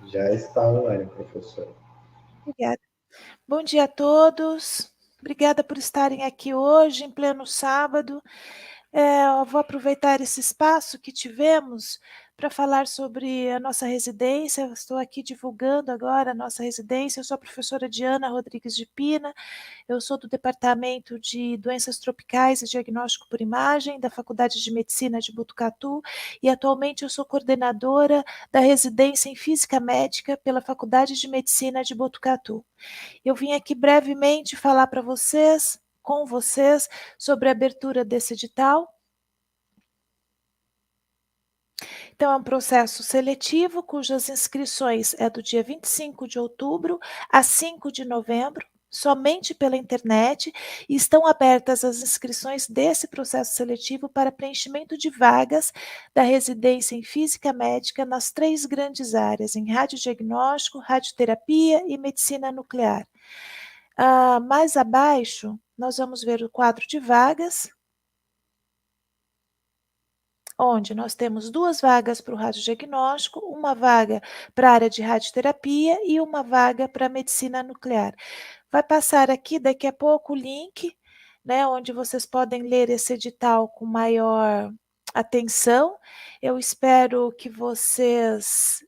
Já está online, professor. Obrigada. Bom dia a todos. Obrigada por estarem aqui hoje, em pleno sábado. Eu vou aproveitar esse espaço que tivemos para falar sobre a nossa residência. Eu estou aqui divulgando agora a nossa residência. Eu sou a professora Diana Rodrigues de Pina. Eu sou do Departamento de Doenças Tropicais e Diagnóstico por Imagem, da Faculdade de Medicina de Botucatu, e atualmente eu sou coordenadora da residência em Física Médica pela Faculdade de Medicina de Botucatu. Eu vim aqui brevemente falar para vocês, com vocês, sobre a abertura desse edital. Então, é um processo seletivo cujas inscrições é do dia 25 de outubro a 5 de novembro, somente pela internet, e estão abertas as inscrições desse processo seletivo para preenchimento de vagas da residência em Física Médica nas 3 grandes áreas, em radiodiagnóstico, radioterapia e medicina nuclear. Mais abaixo, nós vamos ver o quadro de vagas, onde nós temos 2 vagas para o radiodiagnóstico, uma vaga para a área de radioterapia e uma vaga para a medicina nuclear. Vai passar aqui daqui a pouco o link, né, onde vocês podem ler esse edital com maior atenção. Eu espero que vocês,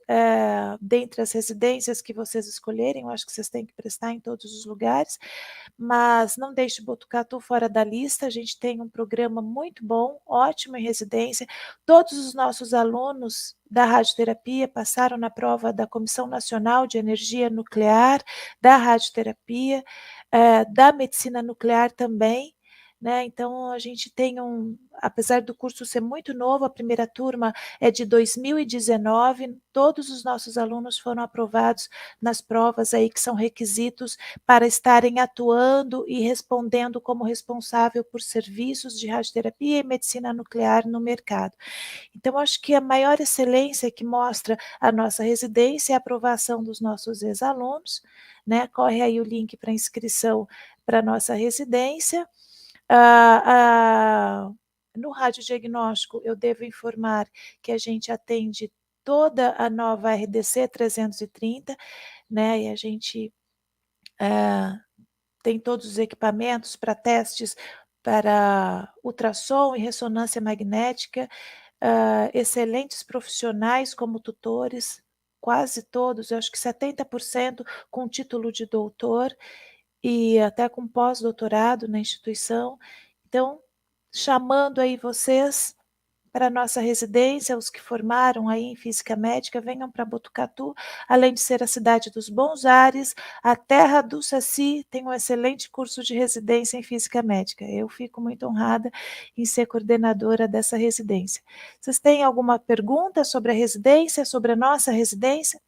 dentre as residências que vocês escolherem, eu acho que vocês têm que prestar em todos os lugares, mas não deixe Botucatu fora da lista. A gente tem um programa muito bom, ótimo em residência. Todos os nossos alunos da radioterapia passaram na prova da Comissão Nacional de Energia Nuclear, da radioterapia, da medicina nuclear também, né? Então, a gente tem apesar do curso ser muito novo, a primeira turma é de 2019, todos os nossos alunos foram aprovados nas provas aí que são requisitos para estarem atuando e respondendo como responsável por serviços de radioterapia e medicina nuclear no mercado. Então, acho que a maior excelência que mostra a nossa residência é a aprovação dos nossos ex-alunos, né? Corre aí o link para inscrição para a nossa residência. No radiodiagnóstico, eu devo informar que a gente atende toda a nova RDC 330, né? E a gente tem todos os equipamentos para testes para ultrassom e ressonância magnética, excelentes profissionais como tutores, quase todos, eu acho que 70% com título de doutor e até com pós-doutorado na instituição. Então, chamando aí vocês para a nossa residência, os que formaram aí em Física Médica, venham para Botucatu, além de ser a cidade dos bons ares, a terra do Saci tem um excelente curso de residência em Física Médica. Eu fico muito honrada em ser coordenadora dessa residência. Vocês têm alguma pergunta sobre a residência, sobre a nossa residência?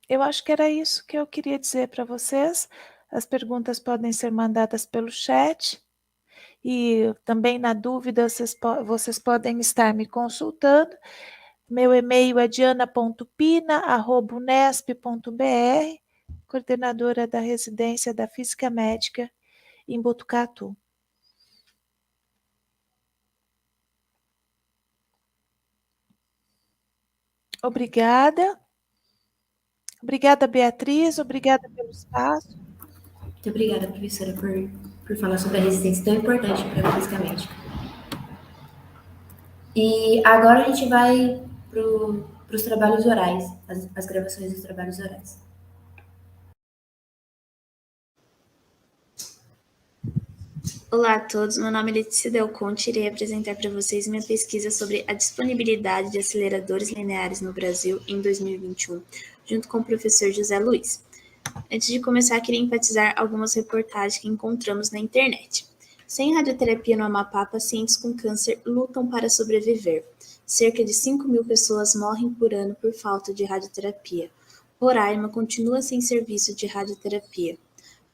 Eu acho que era isso que eu queria dizer para vocês. As perguntas podem ser mandadas pelo chat e também, na dúvida, vocês podem estar me consultando. Meu e-mail é diana.pina@unesp.br, coordenadora da residência da Física Médica em Botucatu. Obrigada. Obrigada, Beatriz, obrigada pelo espaço. Muito obrigada, professora, por falar sobre a residência tão importante para a Física Médica. E agora a gente vai para os trabalhos orais, as gravações dos trabalhos orais. Olá a todos, meu nome é Letícia Del Conte e irei apresentar para vocês minha pesquisa sobre a disponibilidade de aceleradores lineares no Brasil em 2021, junto com o professor José Luiz. Antes de começar, queria enfatizar algumas reportagens que encontramos na internet. Sem radioterapia no Amapá, pacientes com câncer lutam para sobreviver. Cerca de 5.000 pessoas morrem por ano por falta de radioterapia. Roraima continua sem serviço de radioterapia.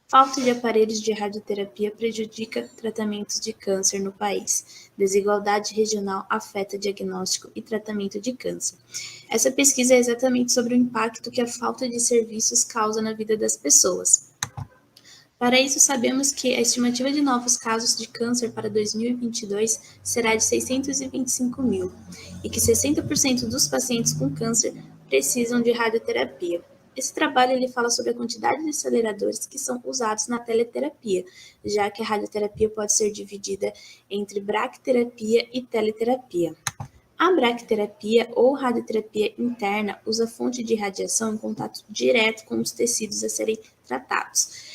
Falta de aparelhos de radioterapia prejudica tratamentos de câncer no país. Desigualdade regional afeta diagnóstico e tratamento de câncer. Essa pesquisa é exatamente sobre o impacto que a falta de serviços causa na vida das pessoas. Para isso, sabemos que a estimativa de novos casos de câncer para 2022 será de 625 mil e que 60% dos pacientes com câncer precisam de radioterapia. Esse trabalho ele fala sobre a quantidade de aceleradores que são usados na teleterapia, já que a radioterapia pode ser dividida entre braquiterapia e teleterapia. A braquiterapia ou radioterapia interna usa fonte de radiação em contato direto com os tecidos a serem tratados.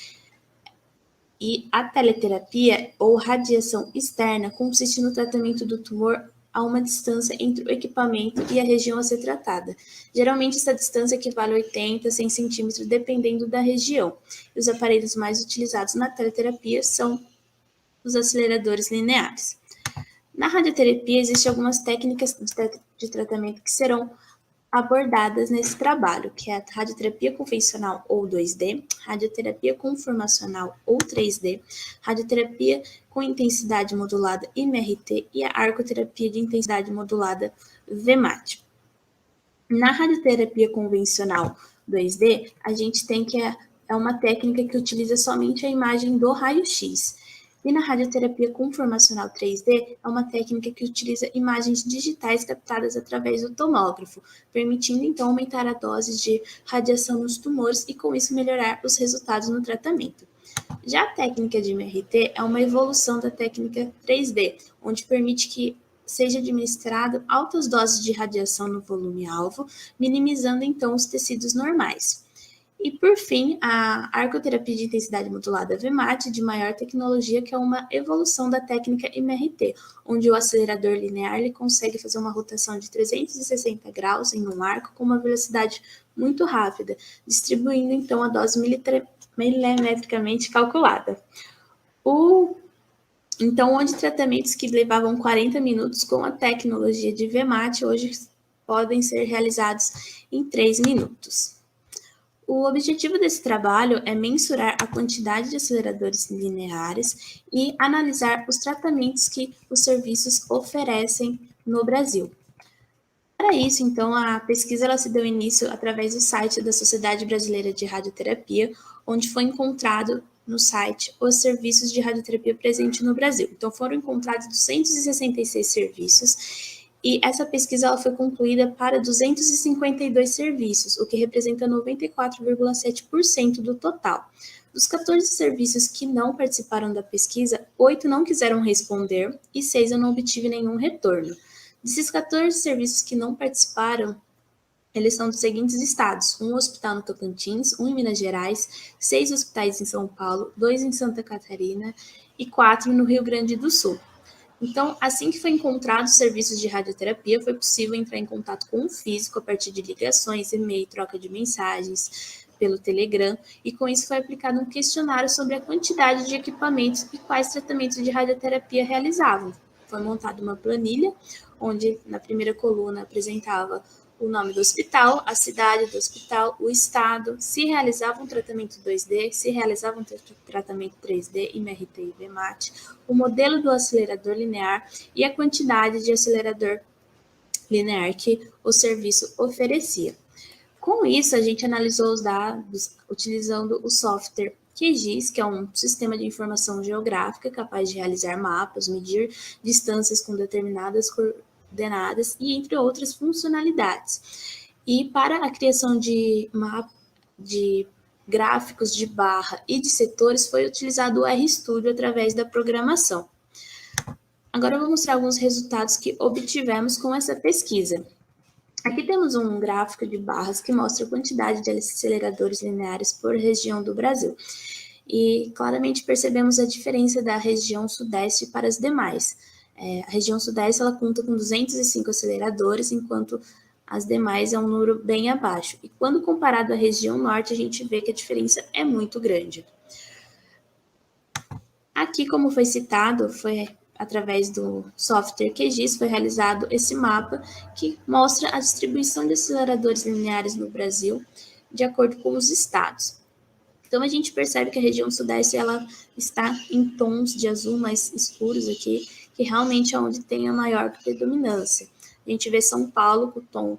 E a teleterapia ou radiação externa consiste no tratamento do tumor a uma distância entre o equipamento e a região a ser tratada. Geralmente, essa distância equivale a 80 a 100 centímetros, dependendo da região. E os aparelhos mais utilizados na teleterapia são os aceleradores lineares. Na radioterapia, existem algumas técnicas de tratamento que serão abordadas nesse trabalho, que é a radioterapia convencional ou 2D, radioterapia conformacional ou 3D, radioterapia com intensidade modulada MRT e a arcoterapia de intensidade modulada VMAT. Na radioterapia convencional 2D, a gente tem que é uma técnica que utiliza somente a imagem do raio-x. E na radioterapia conformacional 3D, é uma técnica que utiliza imagens digitais captadas através do tomógrafo, permitindo então aumentar a dose de radiação nos tumores e com isso melhorar os resultados no tratamento. Já a técnica de MRT é uma evolução da técnica 3D, onde permite que seja administrado altas doses de radiação no volume-alvo, minimizando então os tecidos normais. E, por fim, a arcoterapia de intensidade modulada VMAT, de maior tecnologia, que é uma evolução da técnica MRT, onde o acelerador linear ele consegue fazer uma rotação de 360 graus em um arco com uma velocidade muito rápida, distribuindo, então, a dose milimetricamente calculada. Então, onde tratamentos que levavam 40 minutos com a tecnologia de VMAT, hoje podem ser realizados em 3 minutos. O objetivo desse trabalho é mensurar a quantidade de aceleradores lineares e analisar os tratamentos que os serviços oferecem no Brasil. Para isso, então, a pesquisa ela se deu início através do site da Sociedade Brasileira de Radioterapia, onde foi encontrado no site os serviços de radioterapia presentes no Brasil. Então, foram encontrados 266 serviços, e essa pesquisa ela foi concluída para 252 serviços, o que representa 94,7% do total. Dos 14 serviços que não participaram da pesquisa, 8 não quiseram responder e 6 eu não obtive nenhum retorno. Desses 14 serviços que não participaram, eles são dos seguintes estados: um hospital no Tocantins, um em Minas Gerais, 6 hospitais em São Paulo, 2 em Santa Catarina e 4 no Rio Grande do Sul. Então, assim que foi encontrado os serviços de radioterapia, foi possível entrar em contato com o físico a partir de ligações, e-mail, troca de mensagens pelo Telegram, e com isso foi aplicado um questionário sobre a quantidade de equipamentos e quais tratamentos de radioterapia realizavam. Foi montada uma planilha, onde na primeira coluna apresentava o nome do hospital, a cidade do hospital, o estado, se realizava um tratamento 2D, se realizava um tratamento 3D, MRT e VMAT, o modelo do acelerador linear e a quantidade de acelerador linear que o serviço oferecia. Com isso, a gente analisou os dados utilizando o software QGIS, que é um sistema de informação geográfica capaz de realizar mapas, medir distâncias com determinadas coordenadas e entre outras funcionalidades. E para a criação de gráficos de barra e de setores foi utilizado o RStudio através da programação. Agora eu vou mostrar alguns resultados que obtivemos com essa pesquisa. Aqui temos um gráfico de barras que mostra a quantidade de aceleradores lineares por região do Brasil. E claramente percebemos a diferença da região sudeste para as demais. A região sudeste ela conta com 205 aceleradores, enquanto as demais é um número bem abaixo. E quando comparado à região norte, a gente vê que a diferença é muito grande. Aqui, como foi citado, foi através do software QGIS, foi realizado esse mapa que mostra a distribuição de aceleradores lineares no Brasil de acordo com os estados. Então, a gente percebe que a região sudeste ela está em tons de azul mais escuros aqui, que realmente é onde tem a maior predominância. A gente vê São Paulo com o tom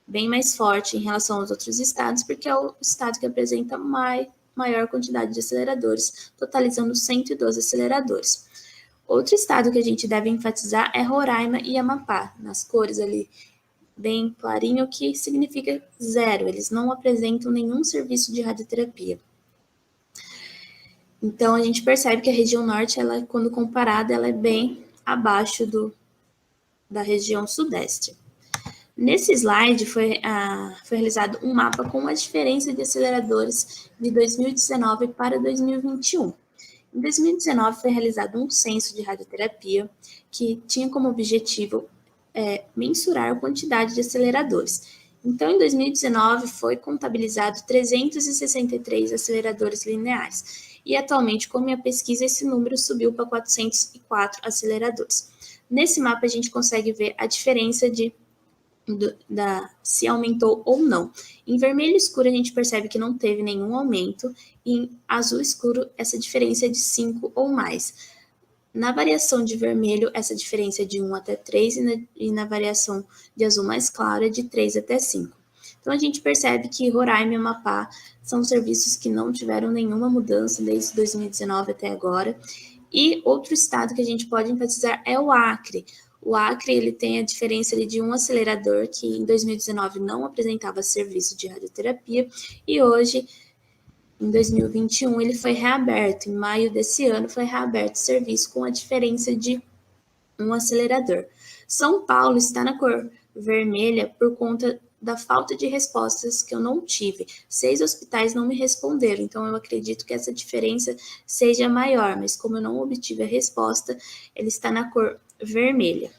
bem mais forte em relação aos outros estados, porque é o estado que apresenta maior quantidade de aceleradores, totalizando 112 aceleradores. Outro estado que a gente deve enfatizar é Roraima e Amapá, nas cores ali bem clarinho, que significa 0, eles não apresentam nenhum serviço de radioterapia. Então, a gente percebe que a região norte, ela, quando comparada, ela é bem abaixo da região sudeste. Nesse slide foi realizado um mapa com a diferença de aceleradores de 2019 para 2021. Em 2019 foi realizado um censo de radioterapia que tinha como objetivo mensurar a quantidade de aceleradores. Então, em 2019 foi contabilizado 363 aceleradores lineares. E atualmente, com minha pesquisa, esse número subiu para 404 aceleradores. Nesse mapa, a gente consegue ver a diferença se aumentou ou não. Em vermelho escuro, a gente percebe que não teve nenhum aumento, e em azul escuro, essa diferença é de 5 ou mais. Na variação de vermelho, essa diferença é de 1 até 3, e na variação de azul mais claro, é de 3 até 5. Então, a gente percebe que Roraima e Amapá são serviços que não tiveram nenhuma mudança desde 2019 até agora. E outro estado que a gente pode enfatizar é o Acre. O Acre, ele tem a diferença de um acelerador que em 2019 não apresentava serviço de radioterapia e hoje, em 2021, ele foi reaberto. Em maio desse ano foi reaberto o serviço com a diferença de um acelerador. São Paulo está na cor vermelha por conta da falta de respostas que eu não tive. 6 hospitais não me responderam, então eu acredito que essa diferença seja maior, mas como eu não obtive a resposta, ele está na cor vermelha.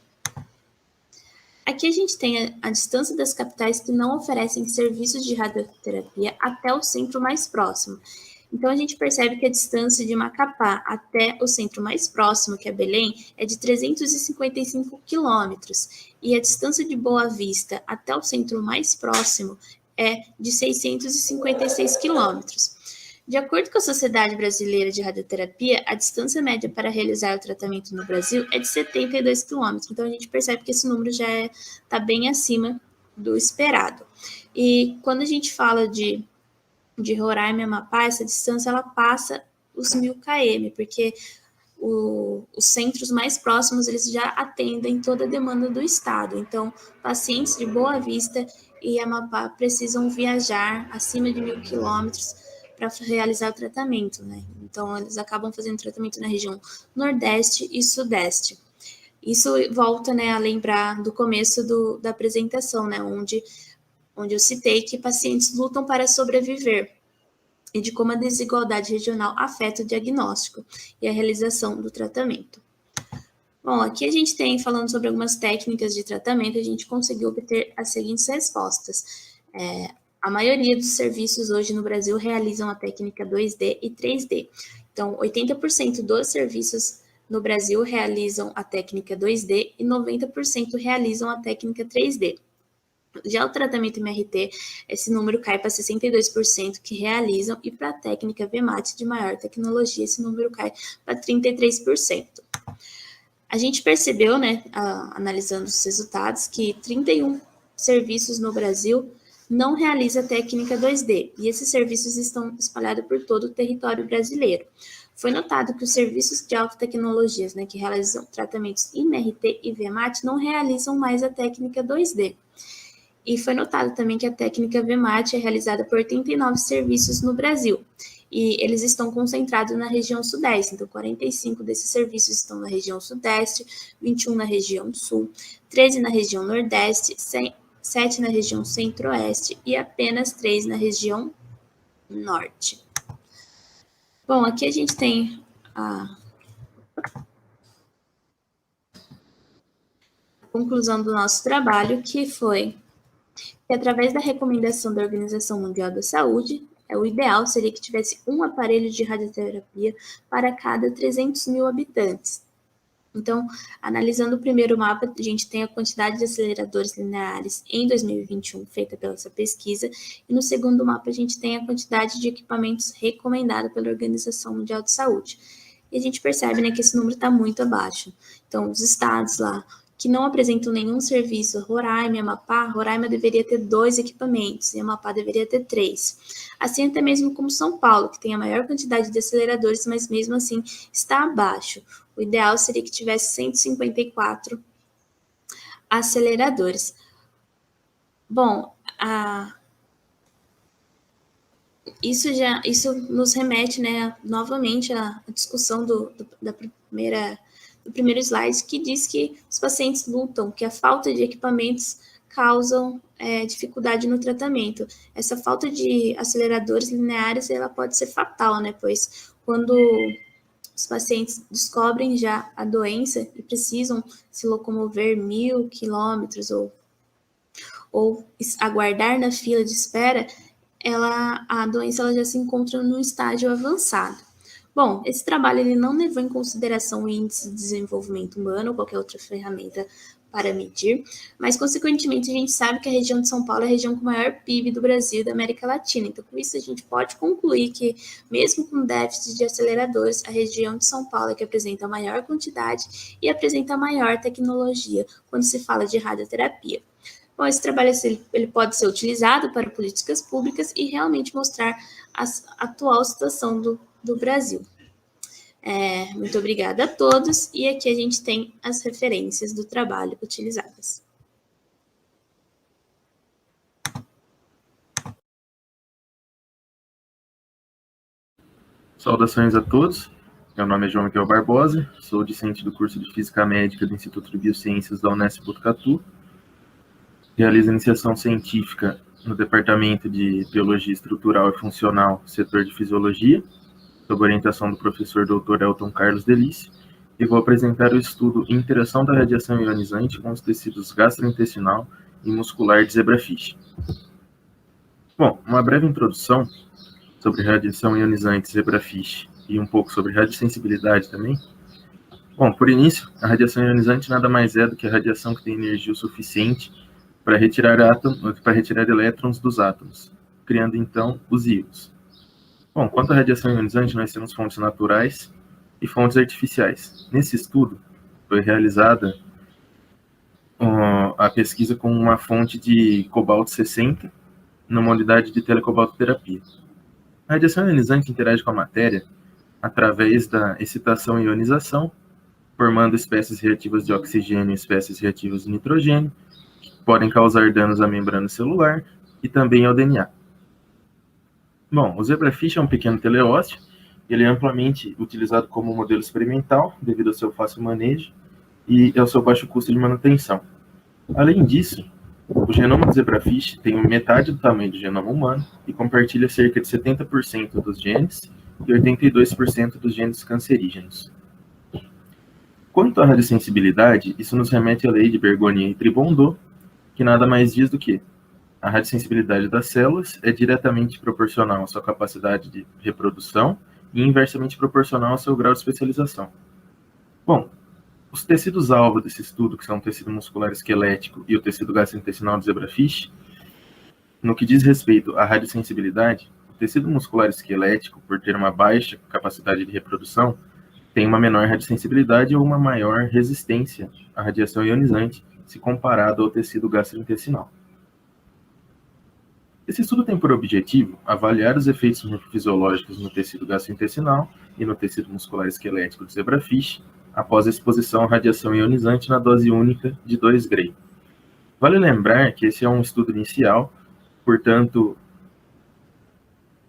Aqui a gente tem a distância das capitais que não oferecem serviços de radioterapia até o centro mais próximo. Então, a gente percebe que a distância de Macapá até o centro mais próximo, que é Belém, é de 355 quilômetros. E a distância de Boa Vista até o centro mais próximo é de 656 quilômetros. De acordo com a Sociedade Brasileira de Radioterapia, a distância média para realizar o tratamento no Brasil é de 72 quilômetros. Então, a gente percebe que esse número já está bem acima do esperado. E quando a gente fala de Roraima e Amapá, essa distância ela passa os 1000 km, porque os centros mais próximos eles já atendem toda a demanda do estado. Então, pacientes de Boa Vista e Amapá precisam viajar acima de 1000 quilômetros para realizar o tratamento, né? Então, eles acabam fazendo tratamento na região Nordeste e Sudeste. Isso volta, né, a lembrar do começo da apresentação, né, onde eu citei que pacientes lutam para sobreviver e de como a desigualdade regional afeta o diagnóstico e a realização do tratamento. Bom, aqui a gente tem, falando sobre algumas técnicas de tratamento, a gente conseguiu obter as seguintes respostas. A maioria dos serviços hoje no Brasil realizam a técnica 2D e 3D. Então, 80% dos serviços no Brasil realizam a técnica 2D e 90% realizam a técnica 3D. Já o tratamento MRT, esse número cai para 62% que realizam, e para a técnica VMAT de maior tecnologia, esse número cai para 33%. A gente percebeu, né, analisando os resultados, que 31 serviços no Brasil não realizam a técnica 2D, e esses serviços estão espalhados por todo o território brasileiro. Foi notado que os serviços de alta tecnologias, né, que realizam tratamentos MRT e VMAT, não realizam mais a técnica 2D. E foi notado também que a técnica VMAT é realizada por 89 serviços no Brasil, e eles estão concentrados na região sudeste. Então, 45 desses serviços estão na região sudeste, 21 na região sul, 13 na região nordeste, 7 na região centro-oeste e apenas 3 na região norte. Bom, aqui a gente tem a conclusão do nosso trabalho, que foi que, através da recomendação da Organização Mundial da Saúde, o ideal seria que tivesse um aparelho de radioterapia para cada 300 mil habitantes. Então, analisando o primeiro mapa, a gente tem a quantidade de aceleradores lineares em 2021 feita pela essa pesquisa, e no segundo mapa a gente tem a quantidade de equipamentos recomendada pela Organização Mundial de Saúde. E a gente percebe, né, que esse número está muito abaixo. Então, os estados lá que não apresentam nenhum serviço, Roraima e Amapá, Roraima deveria ter 2 equipamentos e Amapá deveria ter 3. Assim, até mesmo como São Paulo, que tem a maior quantidade de aceleradores, mas mesmo assim está abaixo. O ideal seria que tivesse 154 aceleradores. Bom, isso nos remete, né, novamente à discussão do primeiro slide, que diz que os pacientes lutam, que a falta de equipamentos causam dificuldade no tratamento. Essa falta de aceleradores lineares, ela pode ser fatal, né, pois quando os pacientes descobrem já a doença e precisam se locomover 1.000 quilômetros ou aguardar na fila de espera, a doença ela já se encontra num estágio avançado. Bom, esse trabalho ele não levou em consideração o índice de desenvolvimento humano ou qualquer outra ferramenta para medir, mas, consequentemente, a gente sabe que a região de São Paulo é a região com o maior PIB do Brasil e da América Latina. Então, com isso, a gente pode concluir que, mesmo com déficit de aceleradores, a região de São Paulo é que apresenta a maior quantidade e apresenta a maior tecnologia quando se fala de radioterapia. Bom, esse trabalho ele pode ser utilizado para políticas públicas e realmente mostrar a atual situação do Brasil. Muito obrigada a todos, e aqui a gente tem as referências do trabalho utilizadas. Saudações a todos, meu nome é João Miguel Barbosa, sou discente do curso de Física Médica do Instituto de Biociências da Unesp Botucatu, realizo iniciação científica no Departamento de Biologia Estrutural e Funcional, setor de Fisiologia, sob orientação do professor Dr. Elton Carlos Delício, e vou apresentar o estudo Interação da radiação ionizante com os tecidos gastrointestinal e muscular de zebrafish. Bom, uma breve introdução sobre radiação ionizante zebrafish e um pouco sobre radiosensibilidade também. Bom, por início, a radiação ionizante nada mais é do que a radiação que tem energia o suficiente para retirar elétrons dos átomos, criando então os íons. Bom, quanto à radiação ionizante, nós temos fontes naturais e fontes artificiais. Nesse estudo, foi realizada a pesquisa com uma fonte de cobalto-60 numa unidade de telecobaltoterapia. A radiação ionizante interage com a matéria através da excitação e ionização, formando espécies reativas de oxigênio e espécies reativas de nitrogênio, que podem causar danos à membrana celular e também ao DNA. Bom, o zebrafish é um pequeno teleósteo, ele é amplamente utilizado como modelo experimental, devido ao seu fácil manejo e ao seu baixo custo de manutenção. Além disso, o genoma do zebrafish tem metade do tamanho do genoma humano e compartilha cerca de 70% dos genes e 82% dos genes cancerígenos. Quanto à radiosensibilidade, isso nos remete à lei de Bergonié e Tribondot, que nada mais diz do que a radiosensibilidade das células é diretamente proporcional à sua capacidade de reprodução e inversamente proporcional ao seu grau de especialização. Bom, os tecidos-alvo desse estudo, que são o tecido muscular esquelético e o tecido gastrointestinal do zebrafish, no que diz respeito à radiosensibilidade, o tecido muscular esquelético, por ter uma baixa capacidade de reprodução, tem uma menor radiosensibilidade ou uma maior resistência à radiação ionizante, se comparado ao tecido gastrointestinal. Esse estudo tem por objetivo avaliar os efeitos morfofisiológicos no tecido gastrointestinal e no tecido muscular esquelético do zebrafish após a exposição à radiação ionizante na dose única de 2 Gray. Vale lembrar que esse é um estudo inicial, portanto,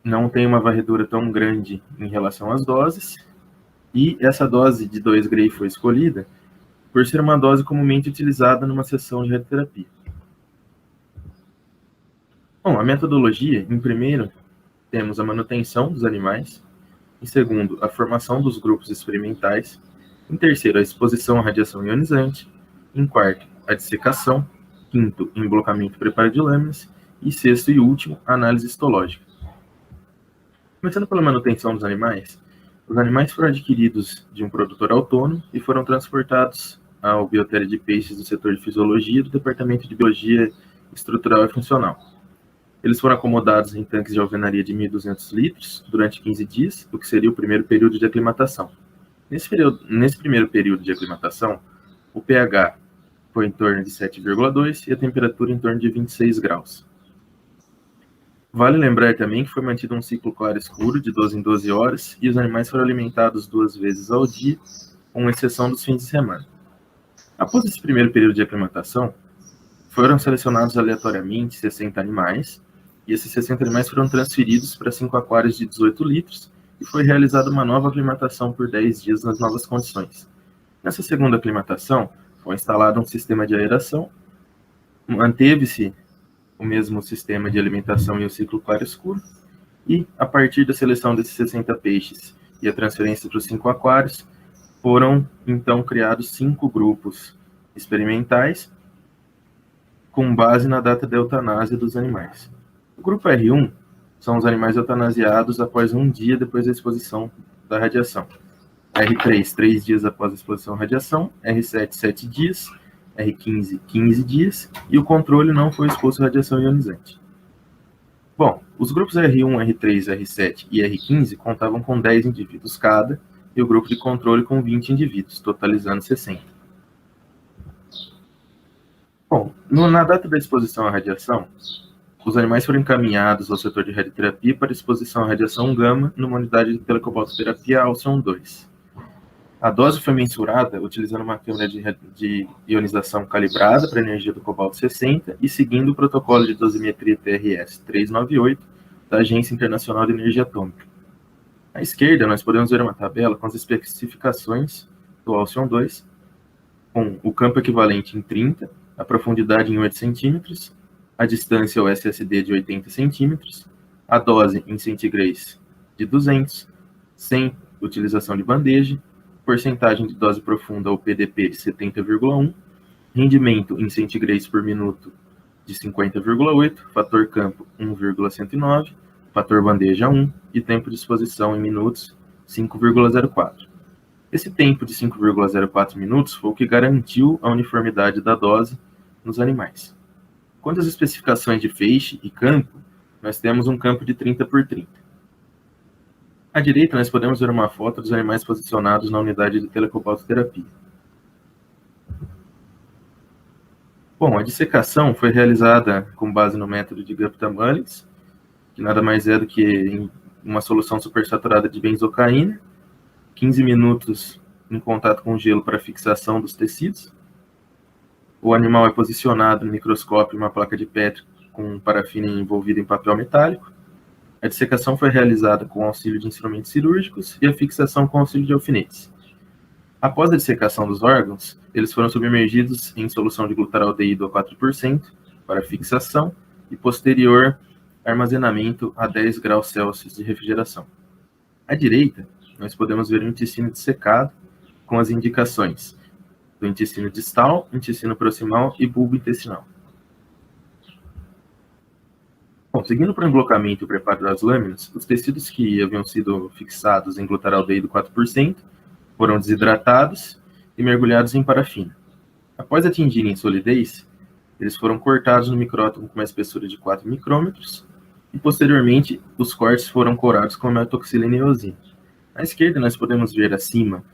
não tem uma varredura tão grande em relação às doses, e essa dose de 2 Gray foi escolhida por ser uma dose comumente utilizada numa sessão de radioterapia. Bom, a metodologia, em primeiro, temos a manutenção dos animais, em segundo, a formação dos grupos experimentais, em terceiro, a exposição à radiação ionizante, em quarto, a dissecação, quinto, emblocamento e preparo de lâminas, e sexto e último, a análise histológica. Começando pela manutenção dos animais, os animais foram adquiridos de um produtor autônomo e foram transportados ao biotério de peixes do setor de fisiologia do Departamento de Biologia Estrutural e Funcional. Eles foram acomodados em tanques de alvenaria de 1.200 litros durante 15 dias, o que seria o primeiro período de aclimatação. Nesse primeiro período de aclimatação, o pH foi em torno de 7,2 e a temperatura em torno de 26 graus. Vale lembrar também que foi mantido um ciclo claro-escuro de 12 em 12 horas e os animais foram alimentados 2 vezes ao dia, com exceção dos fins de semana. Após esse primeiro período de aclimatação, foram selecionados aleatoriamente 60 animais, e esses 60 animais foram transferidos para 5 aquários de 18 litros e foi realizada uma nova aclimatação por 10 dias nas novas condições. Nessa segunda aclimatação, foi instalado um sistema de aeração, manteve-se o mesmo sistema de alimentação e o ciclo claro-escuro, e a partir da seleção desses 60 peixes e a transferência para os 5 aquários, foram então criados 5 grupos experimentais com base na data da eutanásia dos animais. O grupo R1 são os animais eutanasiados após 1 dia depois da exposição da radiação. R3, 3 dias após a exposição à radiação, R7, 7 dias, R15, 15 dias, e o controle não foi exposto à radiação ionizante. Bom, os grupos R1, R3, R7 e R15 contavam com 10 indivíduos cada, e o grupo de controle com 20 indivíduos, totalizando 60. Bom, na data da exposição à radiação, os animais foram encaminhados ao setor de radioterapia para exposição à radiação gama numa unidade de telecobaltoterapia Alcyon 2. A dose foi mensurada utilizando uma câmera de ionização calibrada para a energia do cobalto 60 e seguindo o protocolo de dosimetria TRS 398 da Agência Internacional de Energia Atômica. À esquerda, nós podemos ver uma tabela com as especificações do Alcyon 2, com o campo equivalente em 30, a profundidade em 8 centímetros, a distância ao SSD de 80 centímetros, a dose em centigrays de 200, sem utilização de bandeja, porcentagem de dose profunda ou PDP de 70,1, rendimento em centigrays por minuto de 50,8, fator campo 1,109, fator bandeja 1 e tempo de exposição em minutos 5,04. Esse tempo de 5,04 minutos foi o que garantiu a uniformidade da dose nos animais. Quanto às especificações de feixe e campo, nós temos um campo de 30 por 30. À direita, nós podemos ver uma foto dos animais posicionados na unidade de telecobaltoterapia. Bom, a dissecação foi realizada com base no método de Gupta-Mullins, que nada mais é do que uma solução supersaturada de benzocaína, 15 minutos em contato com gelo para fixação dos tecidos. O animal é posicionado no microscópio em uma placa de Petri com parafina envolvida em papel metálico. A dissecação foi realizada com auxílio de instrumentos cirúrgicos e a fixação com auxílio de alfinetes. Após a dissecação dos órgãos, eles foram submergidos em solução de glutaraldeído a 4% para fixação e posterior armazenamento a 10 graus Celsius de refrigeração. À direita, nós podemos ver o intestino dissecado com as indicações do intestino distal, intestino proximal e bulbo intestinal. Bom, seguindo para o emblocamento e o preparo das lâminas, os tecidos que haviam sido fixados em glutaraldeído 4% foram desidratados e mergulhados em parafina. Após atingirem solidez, eles foram cortados no micrótomo com uma espessura de 4 micrômetros e, posteriormente, os cortes foram corados com metoxilina e eosina. À esquerda, nós podemos ver acima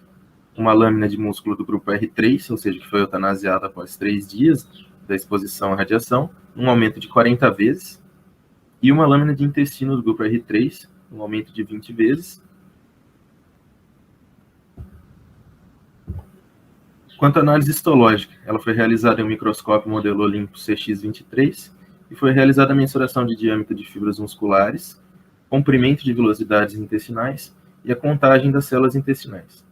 uma lâmina de músculo do grupo R3, ou seja, que foi eutanasiado após 3 dias da exposição à radiação, um aumento de 40 vezes, e uma lâmina de intestino do grupo R3, um aumento de 20 vezes. Quanto à análise histológica, ela foi realizada em um microscópio modelo Olympus CX23 e foi realizada a mensuração de diâmetro de fibras musculares, comprimento de velocidades intestinais e a contagem das células intestinais.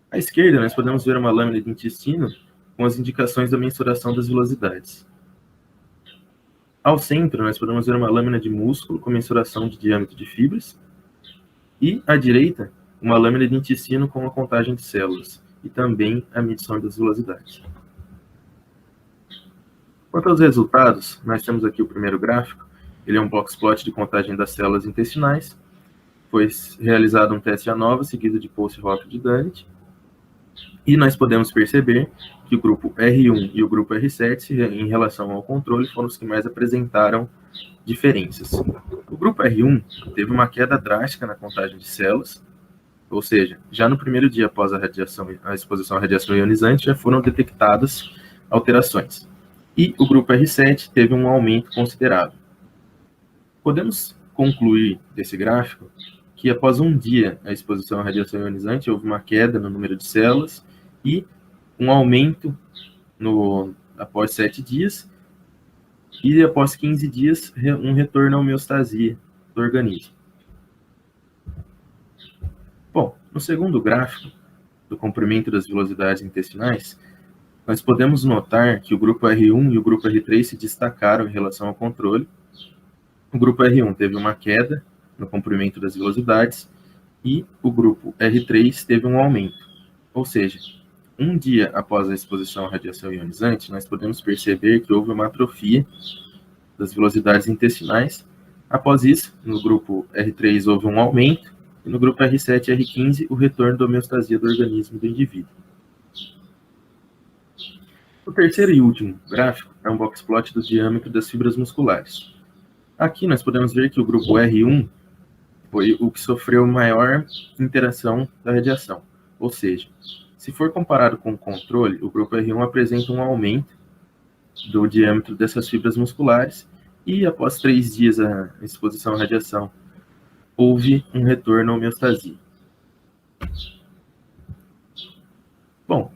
À esquerda, nós podemos ver uma lâmina de intestino com as indicações da mensuração das velocidades. Ao centro, nós podemos ver uma lâmina de músculo com mensuração de diâmetro de fibras. E, à direita, uma lâmina de intestino com a contagem de células e também a medição das velocidades. Quanto aos resultados, nós temos aqui o primeiro gráfico. Ele é um box plot de contagem das células intestinais. Foi realizado um teste ANOVA seguido de post-hoc de Dunnett. E nós podemos perceber que o grupo R1 e o grupo R7, em relação ao controle, foram os que mais apresentaram diferenças. O grupo R1 teve uma queda drástica na contagem de células, ou seja, já no primeiro dia após a exposição à radiação ionizante já foram detectadas alterações. E o grupo R7 teve um aumento considerável. Podemos concluir desse gráfico que após um dia a exposição à radiação ionizante houve uma queda no número de células e um aumento após 7 dias e após 15 dias um retorno à homeostasia do organismo. Bom, no segundo gráfico do comprimento das velocidades intestinais, nós podemos notar que o grupo R1 e o grupo R3 se destacaram em relação ao controle. O grupo R1 teve uma queda no comprimento das velocidades e o grupo R3 teve um aumento. Ou seja, um dia após a exposição à radiação ionizante, nós podemos perceber que houve uma atrofia das velocidades intestinais. Após isso, no grupo R3 houve um aumento e no grupo R7 e R15 o retorno da homeostasia do organismo do indivíduo. O terceiro e último gráfico é um boxplot do diâmetro das fibras musculares. Aqui nós podemos ver que o grupo R1 foi o que sofreu maior interação da radiação. Ou seja, se for comparado com o controle, o grupo R1 apresenta um aumento do diâmetro dessas fibras musculares e após 3 dias a exposição à radiação, houve um retorno à homeostasia. Bom,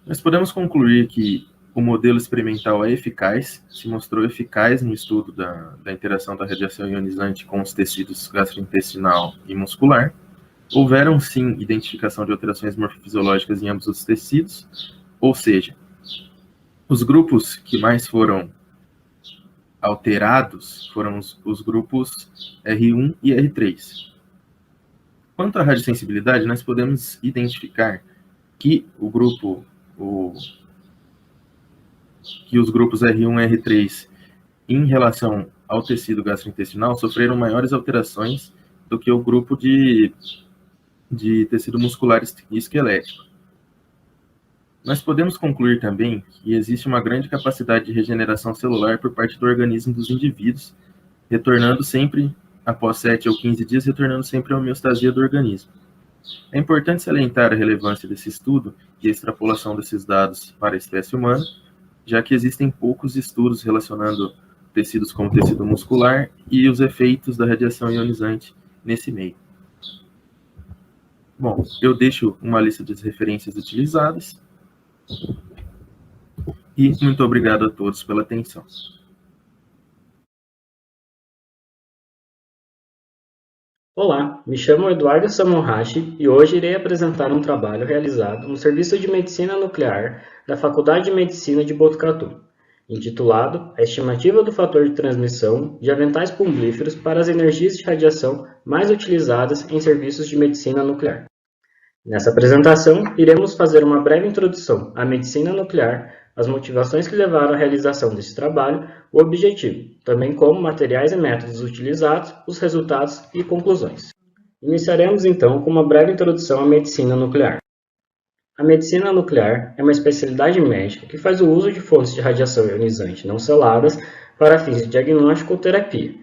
nós podemos concluir que o modelo experimental é eficaz, se mostrou eficaz no estudo da interação da radiação ionizante com os tecidos gastrointestinal e muscular. Houveram, sim, identificação de alterações morfofisiológicas em ambos os tecidos, ou seja, os grupos que mais foram alterados foram os grupos R1 e R3. Quanto à radiosensibilidade, nós podemos identificar que os grupos R1 e R3, em relação ao tecido gastrointestinal, sofreram maiores alterações do que o grupo de tecido muscular e esquelético. Nós podemos concluir também que existe uma grande capacidade de regeneração celular por parte do organismo dos indivíduos, retornando sempre, após 7 ou 15 dias, retornando sempre à homeostasia do organismo. É importante salientar a relevância desse estudo e a extrapolação desses dados para a espécie humana, já que existem poucos estudos relacionando tecidos como tecido muscular e os efeitos da radiação ionizante nesse meio. Bom, eu deixo uma lista de referências utilizadas. E muito obrigado a todos pela atenção. Olá, me chamo Eduardo Samonhashi e hoje irei apresentar um trabalho realizado no Serviço de Medicina Nuclear da Faculdade de Medicina de Botucatu, intitulado A Estimativa do Fator de Transmissão de Aventais Pumbríferos para as Energias de Radiação mais utilizadas em serviços de medicina nuclear. Nessa apresentação, iremos fazer uma breve introdução à medicina nuclear, as motivações que levaram à realização desse trabalho, o objetivo, também como materiais e métodos utilizados, os resultados e conclusões. Iniciaremos então com uma breve introdução à medicina nuclear. A medicina nuclear é uma especialidade médica que faz o uso de fontes de radiação ionizante não seladas para fins de diagnóstico ou terapia,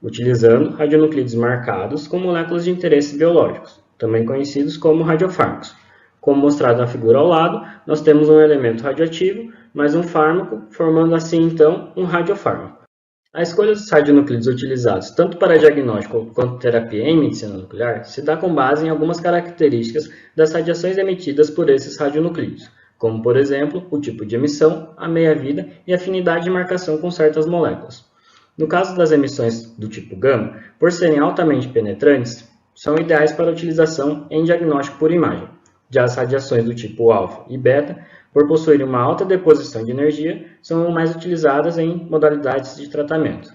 utilizando radionuclídeos marcados com moléculas de interesse biológicos, também conhecidos como radiofármacos. Como mostrado na figura ao lado, nós temos um elemento radioativo, mais um fármaco, formando assim então um radiofármaco. A escolha dos radionuclídeos utilizados tanto para diagnóstico quanto terapia em medicina nuclear se dá com base em algumas características das radiações emitidas por esses radionuclídeos, como por exemplo o tipo de emissão, a meia-vida e a afinidade de marcação com certas moléculas. No caso das emissões do tipo gama, por serem altamente penetrantes, são ideais para utilização em diagnóstico por imagem. Já as radiações do tipo alfa e beta, por possuírem uma alta deposição de energia, são mais utilizadas em modalidades de tratamento.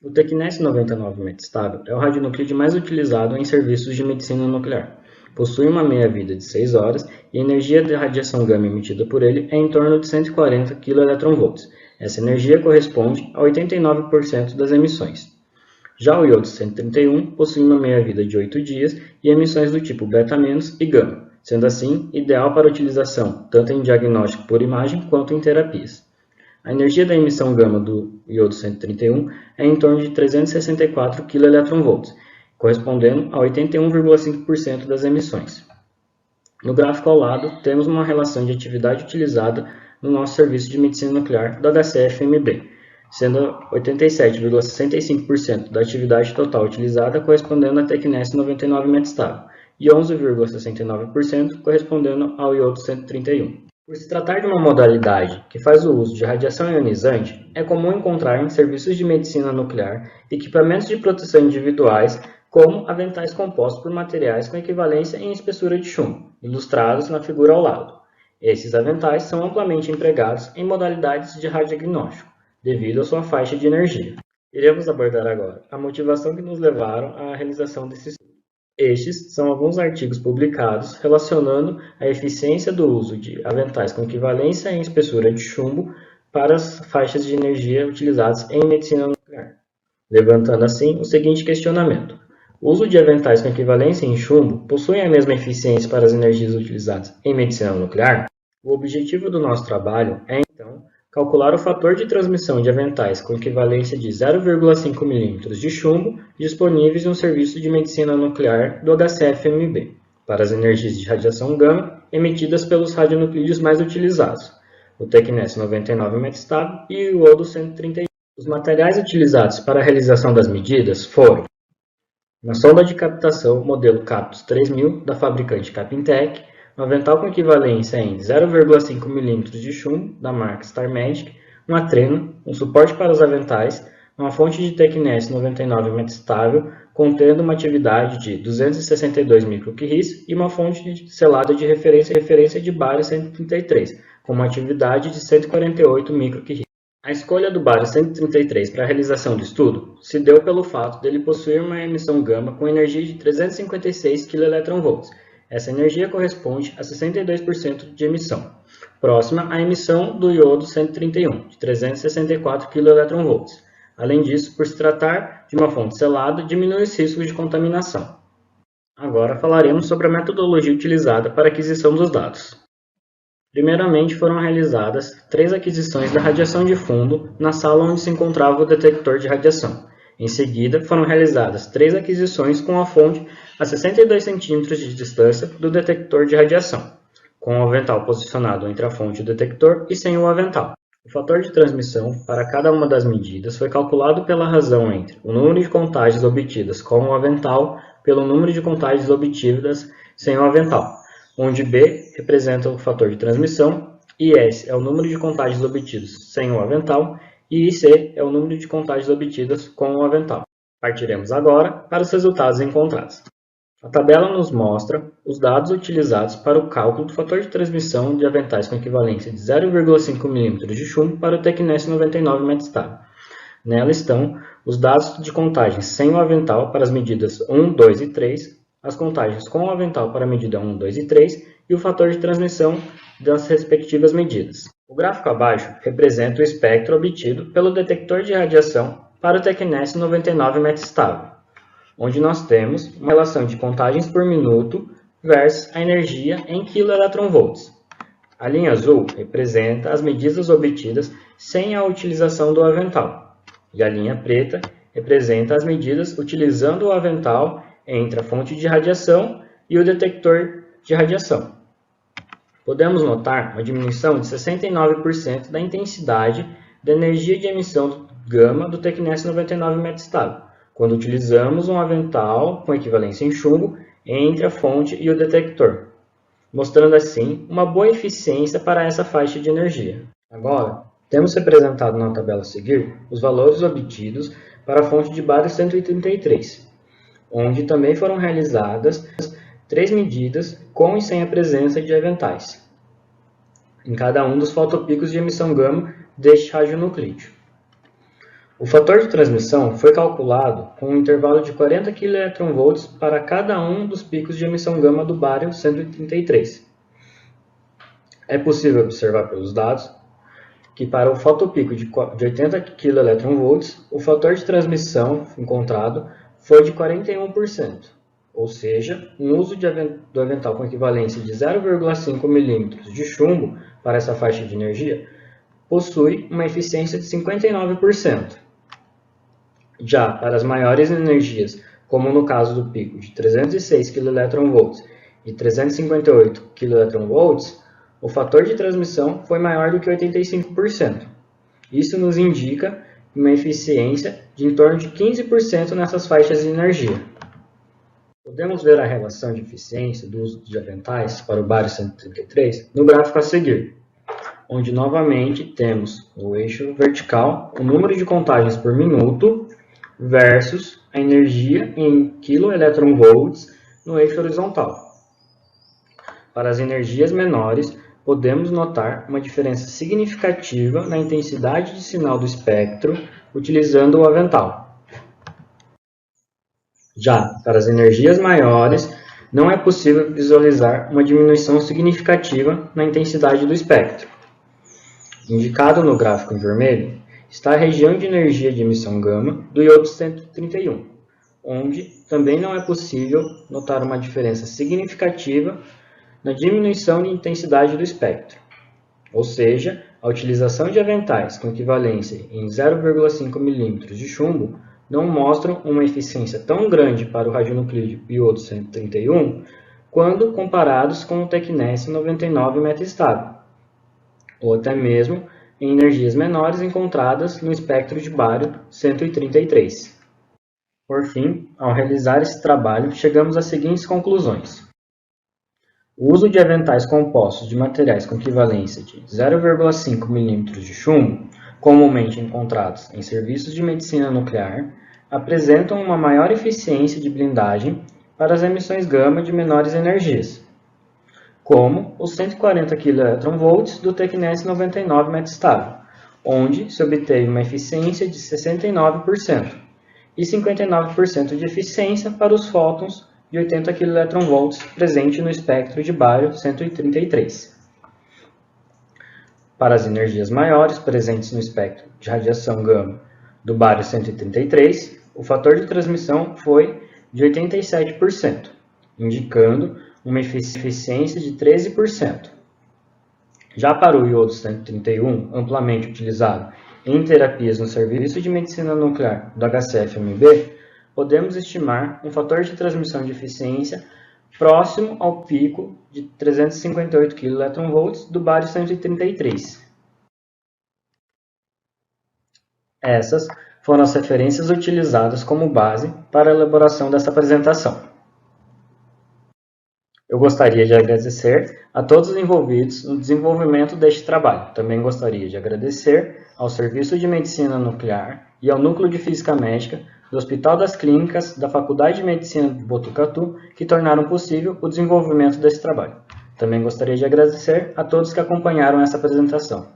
O Tecnes 99 metastável é o radionuclídeo mais utilizado em serviços de medicina nuclear. Possui uma meia-vida de 6 horas e a energia de radiação gama emitida por ele é em torno de 140 kV. Essa energia corresponde a 89% das emissões. Já o iodo 131 possui uma meia-vida de 8 dias e emissões do tipo beta- e gama, sendo assim ideal para utilização tanto em diagnóstico por imagem quanto em terapias. A energia da emissão gama do iodo 131 é em torno de 364 kV, correspondendo a 81,5% das emissões. No gráfico ao lado, temos uma relação de atividade utilizada no nosso serviço de medicina nuclear do HCFMB, sendo 87,65% da atividade total utilizada correspondendo à Tecnes 99 metastável e 11,69% correspondendo ao iodo 131. Por se tratar de uma modalidade que faz o uso de radiação ionizante, é comum encontrar em serviços de medicina nuclear equipamentos de proteção individuais como aventais compostos por materiais com equivalência em espessura de chumbo, ilustrados na figura ao lado. Esses aventais são amplamente empregados em modalidades de radiodiagnóstico, devido à sua faixa de energia. Iremos abordar agora a motivação que nos levaram à realização desse estudo. Estes são alguns artigos publicados relacionando a eficiência do uso de aventais com equivalência em espessura de chumbo para as faixas de energia utilizadas em medicina nuclear, levantando assim o seguinte questionamento: o uso de aventais com equivalência em chumbo possui a mesma eficiência para as energias utilizadas em medicina nuclear? O objetivo do nosso trabalho é, então, calcular o fator de transmissão de aventais com equivalência de 0,5 mm de chumbo disponíveis no serviço de medicina nuclear do HCFMB para as energias de radiação gama emitidas pelos radionuclídeos mais utilizados, o Tecnes 99 metastável e o iodo 131. Os materiais utilizados para a realização das medidas foram uma sonda de captação modelo Captus 3000 da fabricante Capintec, um avental com equivalência em 0,5 mm de chumbo, da marca StarMagic, uma trena, um suporte para os aventais, uma fonte de Tecnes 99 metastável, contendo uma atividade de 262 microcuries e uma fonte selada de referência de bário 133, com uma atividade de 148 microcuries. A escolha do bário 133 para a realização do estudo se deu pelo fato dele possuir uma emissão gama com energia de 356 keV. Essa energia corresponde a 62% de emissão, próxima à emissão do iodo 131, de 364 keV. Além disso, por se tratar de uma fonte selada, diminui os riscos de contaminação. Agora falaremos sobre a metodologia utilizada para a aquisição dos dados. Primeiramente, foram realizadas 3 aquisições da radiação de fundo na sala onde se encontrava o detector de radiação. Em seguida, foram realizadas 3 aquisições com a fonte a 62 cm de distância do detector de radiação, com o avental posicionado entre a fonte e o detector e sem o avental. O fator de transmissão para cada uma das medidas foi calculado pela razão entre o número de contagens obtidas com o avental pelo número de contagens obtidas sem o avental, onde B representa o fator de transmissão, IS é o número de contagens obtidos sem o avental e IC é o número de contagens obtidas com o avental. Partiremos agora para os resultados encontrados. A tabela nos mostra os dados utilizados para o cálculo do fator de transmissão de aventais com equivalência de 0,5 mm de chumbo para o Tecnes 99 metastável. Nela estão os dados de contagens sem o avental para as medidas 1, 2 e 3, as contagens com o avental para a medida 1, 2 e 3 e o fator de transmissão das respectivas medidas. O gráfico abaixo representa o espectro obtido pelo detector de radiação para o Tecnes 99 metastável, onde nós temos uma relação de contagens por minuto versus a energia em kV. A linha azul representa as medidas obtidas sem a utilização do avental, e a linha preta representa as medidas utilizando o avental entre a fonte de radiação e o detector de radiação. Podemos notar uma diminuição de 69% da intensidade da energia de emissão gama do Tecnes 99 metastável, quando utilizamos um avental com equivalência em chumbo entre a fonte e o detector, mostrando assim uma boa eficiência para essa faixa de energia. Agora, temos representado na tabela a seguir os valores obtidos para a fonte de bário 133, onde também foram realizadas 3 medidas com e sem a presença de aventais, em cada um dos fotopicos de emissão gama deste radionuclídeo. O fator de transmissão foi calculado com um intervalo de 40 kV para cada um dos picos de emissão gama do bário 133. É possível observar pelos dados que para o fotopico de 80 kV, o fator de transmissão encontrado foi de 41%, ou seja, um uso do avental com equivalência de 0,5 mm de chumbo para essa faixa de energia possui uma eficiência de 59%. Já para as maiores energias, como no caso do pico de 306 kV e 358 kV, o fator de transmissão foi maior do que 85%. Isso nos indica uma eficiência de em torno de 15% nessas faixas de energia. Podemos ver a relação de eficiência do uso de aventais para o Bário 133 no gráfico a seguir, onde novamente temos no eixo vertical o número de contagens por minuto versus a energia em kV no eixo horizontal. Para as energias menores, podemos notar uma diferença significativa na intensidade de sinal do espectro utilizando o avental. Já para as energias maiores, não é possível visualizar uma diminuição significativa na intensidade do espectro. Indicado no gráfico em vermelho está a região de energia de emissão gama do iodo 131, onde também não é possível notar uma diferença significativa na diminuição de intensidade do espectro. Ou seja, a utilização de aventais com equivalência em 0,5 mm de chumbo não mostram uma eficiência tão grande para o radionuclídeo iodo 131 quando comparados com o Tecnes 99 metastável, ou até mesmo em energias menores encontradas no espectro de bário 133. Por fim, ao realizar esse trabalho, chegamos às seguintes conclusões. O uso de aventais compostos de materiais com equivalência de 0,5 mm de chumbo, comumente encontrados em serviços de medicina nuclear, apresentam uma maior eficiência de blindagem para as emissões gama de menores energias, como os 140 kV do Tecnes 99 metastável, onde se obteve uma eficiência de 69% e 59% de eficiência para os fótons de 80 kV presente no espectro de bário 133. Para as energias maiores presentes no espectro de radiação gama do bário 133, o fator de transmissão foi de 87%, indicando uma eficiência de 13%. Já para o iodo 131, amplamente utilizado em terapias no serviço de medicina nuclear do HCFMB, podemos estimar um fator de transmissão de eficiência próximo ao pico de 358 kV do bário 133. Essas foram as referências utilizadas como base para a elaboração dessa apresentação. Eu gostaria de agradecer a todos os envolvidos no desenvolvimento deste trabalho. Também gostaria de agradecer ao Serviço de Medicina Nuclear e ao Núcleo de Física Médica do Hospital das Clínicas da Faculdade de Medicina de Botucatu, que tornaram possível o desenvolvimento desse trabalho. Também gostaria de agradecer a todos que acompanharam essa apresentação.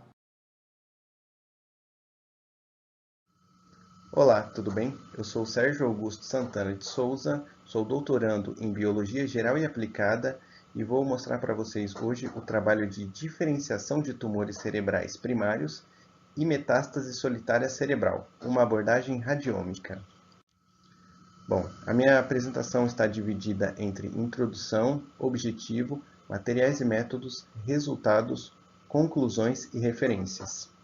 Olá, tudo bem? Eu sou Sérgio Augusto Santana de Souza, sou doutorando em Biologia Geral e Aplicada e vou mostrar para vocês hoje o trabalho de diferenciação de tumores cerebrais primários e metástase solitária cerebral, uma abordagem radiômica. Bom, a minha apresentação está dividida entre introdução, objetivo, materiais e métodos, resultados, conclusões e referências.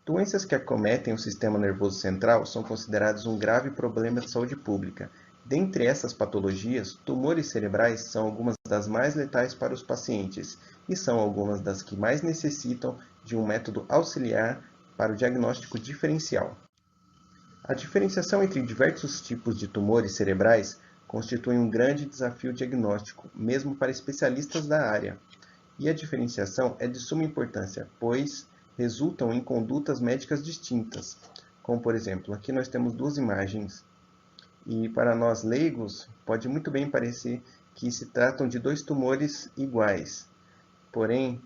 Doenças que acometem o sistema nervoso central são consideradas um grave problema de saúde pública. Dentre essas patologias, tumores cerebrais são algumas das mais letais para os pacientes e são algumas das que mais necessitam de um método auxiliar para o diagnóstico diferencial. A diferenciação entre diversos tipos de tumores cerebrais constitui um grande desafio diagnóstico, mesmo para especialistas da área. E a diferenciação é de suma importância, pois resultam em condutas médicas distintas, como por exemplo, aqui nós temos duas imagens, e para nós leigos pode muito bem parecer que se tratam de dois tumores iguais, porém,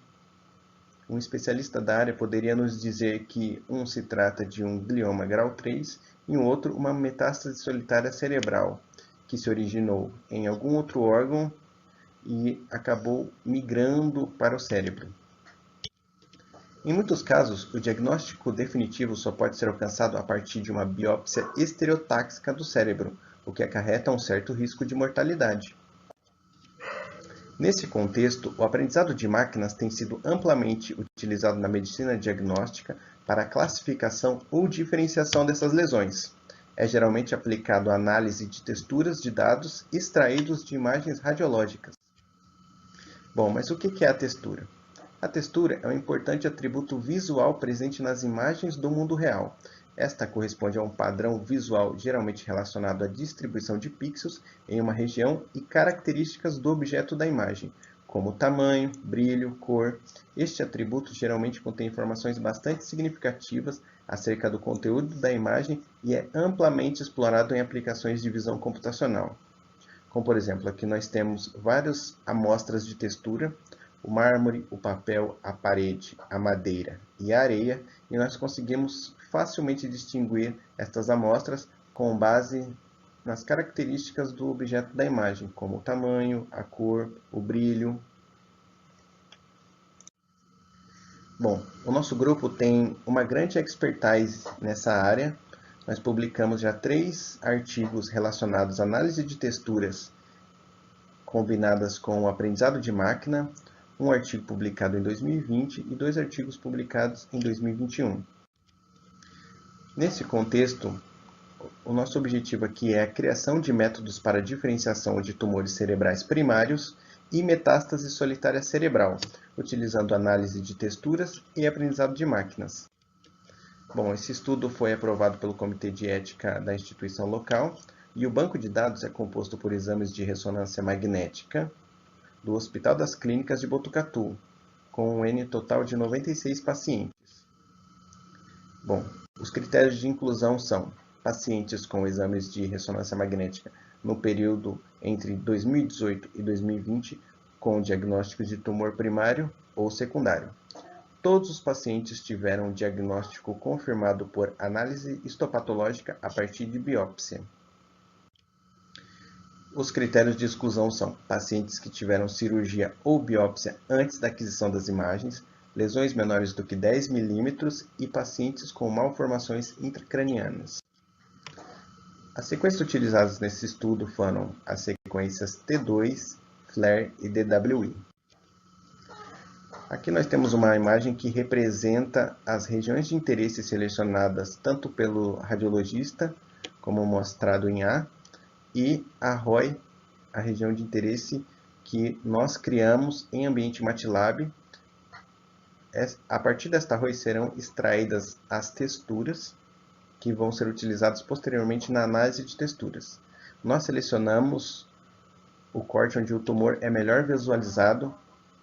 um especialista da área poderia nos dizer que um se trata de um glioma grau 3 e o outro uma metástase solitária cerebral, que se originou em algum outro órgão e acabou migrando para o cérebro. Em muitos casos, o diagnóstico definitivo só pode ser alcançado a partir de uma biópsia estereotáxica do cérebro, o que acarreta um certo risco de mortalidade. Nesse contexto, o aprendizado de máquinas tem sido amplamente utilizado na medicina diagnóstica para a classificação ou diferenciação dessas lesões. É geralmente aplicado à análise de texturas de dados extraídos de imagens radiológicas. Bom, mas o que é a textura? A textura é um importante atributo visual presente nas imagens do mundo real. Esta corresponde a um padrão visual geralmente relacionado à distribuição de pixels em uma região e características do objeto da imagem, como tamanho, brilho, cor. Este atributo geralmente contém informações bastante significativas acerca do conteúdo da imagem e é amplamente explorado em aplicações de visão computacional. Como, por exemplo, aqui nós temos várias amostras de textura, o mármore, o papel, a parede, a madeira e a areia, e nós conseguimos facilmente distinguir estas amostras com base nas características do objeto da imagem, como o tamanho, a cor, o brilho. Bom, o nosso grupo tem uma grande expertise nessa área. Nós publicamos já 3 artigos relacionados à análise de texturas combinadas com o aprendizado de máquina, um artigo publicado em 2020 e 2 artigos publicados em 2021. Nesse contexto, o nosso objetivo aqui é a criação de métodos para diferenciação de tumores cerebrais primários e metástase solitária cerebral, utilizando análise de texturas e aprendizado de máquinas. Bom, esse estudo foi aprovado pelo Comitê de Ética da instituição local e o banco de dados é composto por exames de ressonância magnética do Hospital das Clínicas de Botucatu, com um N total de 96 pacientes. Bom, os critérios de inclusão são pacientes com exames de ressonância magnética no período entre 2018 e 2020 com diagnóstico de tumor primário ou secundário. Todos os pacientes tiveram diagnóstico confirmado por análise histopatológica a partir de biópsia. Os critérios de exclusão são pacientes que tiveram cirurgia ou biópsia antes da aquisição das imagens, lesões menores do que 10 milímetros e pacientes com malformações intracranianas. As sequências utilizadas nesse estudo foram as sequências T2, FLAIR e DWI. Aqui nós temos uma imagem que representa as regiões de interesse selecionadas tanto pelo radiologista, como mostrado em A, e a ROI, a região de interesse que nós criamos em ambiente MATLAB. A partir desta ROI serão extraídas as texturas que vão ser utilizadas posteriormente na análise de texturas. Nós selecionamos o corte onde o tumor é melhor visualizado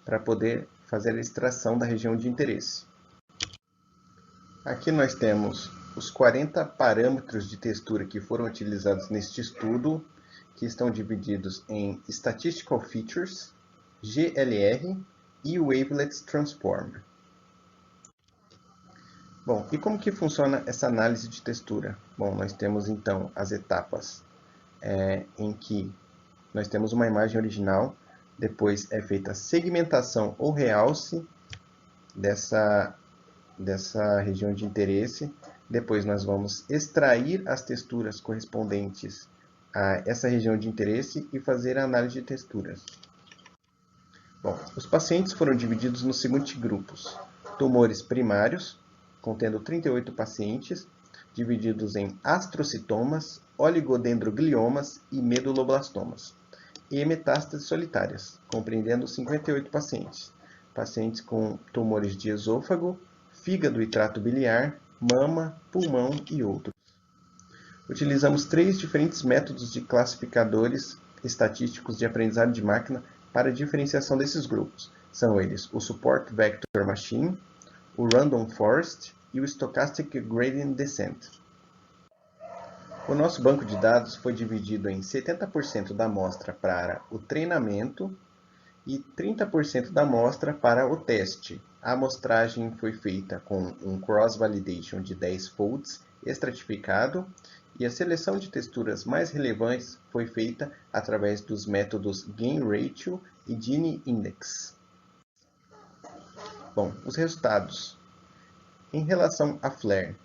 para poder fazer a extração da região de interesse. Aqui nós temos os 40 parâmetros de textura que foram utilizados neste estudo, que estão divididos em Statistical Features, GLR e Wavelets Transform. Bom, e como que funciona essa análise de textura? Bom, nós temos então as etapas em que nós temos uma imagem original, depois é feita a segmentação ou realce dessa região de interesse, depois nós vamos extrair as texturas correspondentes a essa região de interesse e fazer a análise de texturas. Bom, os pacientes foram divididos nos seguintes grupos: tumores primários, contendo 38 pacientes, divididos em astrocitomas, oligodendrogliomas e meduloblastomas, e metástases solitárias, compreendendo 58 pacientes, pacientes com tumores de esôfago, fígado e trato biliar, mama, pulmão e outros. Utilizamos 3 diferentes métodos de classificadores estatísticos de aprendizado de máquina para a diferenciação desses grupos. São eles o Support Vector Machine, o Random Forest e o Stochastic Gradient Descent. O nosso banco de dados foi dividido em 70% da amostra para o treinamento e 30% da amostra para o teste. A amostragem foi feita com um cross-validation de 10 folds estratificado e a seleção de texturas mais relevantes foi feita através dos métodos Gain Ratio e Gini Index. Bom, os resultados. Em relação a FLAIR,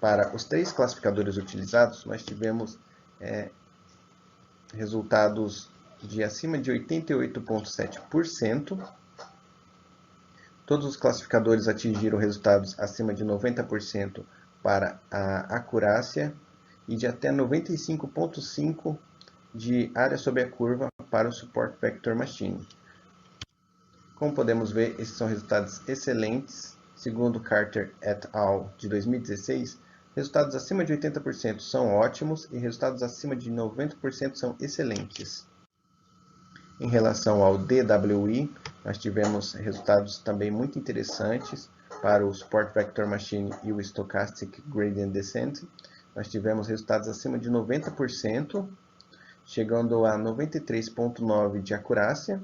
para os 3 classificadores utilizados, nós tivemos resultados de acima de 88,7%. Todos os classificadores atingiram resultados acima de 90% para a acurácia e de até 95,5 de área sobre a curva para o Support Vector Machine. Como podemos ver, esses são resultados excelentes. Segundo Carter et al. De 2016, resultados acima de 80% são ótimos e resultados acima de 90% são excelentes. Em relação ao DWI, nós tivemos resultados também muito interessantes para o Support Vector Machine e o Stochastic Gradient Descent. Nós tivemos resultados acima de 90%, chegando a 93,9% de acurácia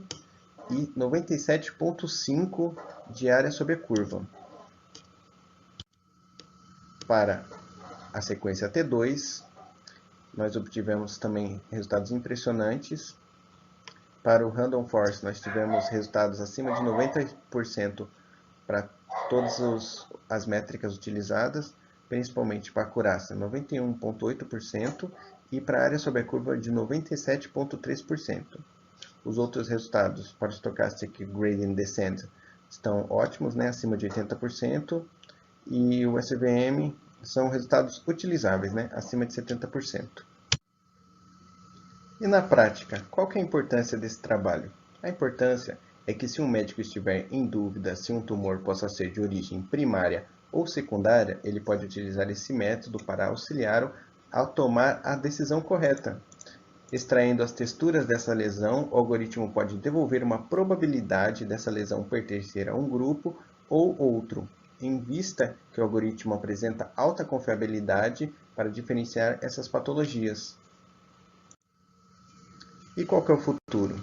e 97,5% de área sobre a curva. Para a sequência T2, nós obtivemos também resultados impressionantes. Para o Random Forest, nós tivemos resultados acima de 90% para todas as métricas utilizadas, principalmente para a acurácia 91,8% e para a área sobre a curva de 97,3%. Os outros resultados para o Stochastic Gradient Descent estão ótimos, acima de 80%, e o SVM são resultados utilizáveis, acima de 70%. E na prática, qual que é a importância desse trabalho? A importância é que se um médico estiver em dúvida se um tumor possa ser de origem primária ou secundária, ele pode utilizar esse método para auxiliá-lo a tomar a decisão correta. Extraindo as texturas dessa lesão, o algoritmo pode devolver uma probabilidade dessa lesão pertencer a um grupo ou outro, em vista que o algoritmo apresenta alta confiabilidade para diferenciar essas patologias. E qual que é o futuro?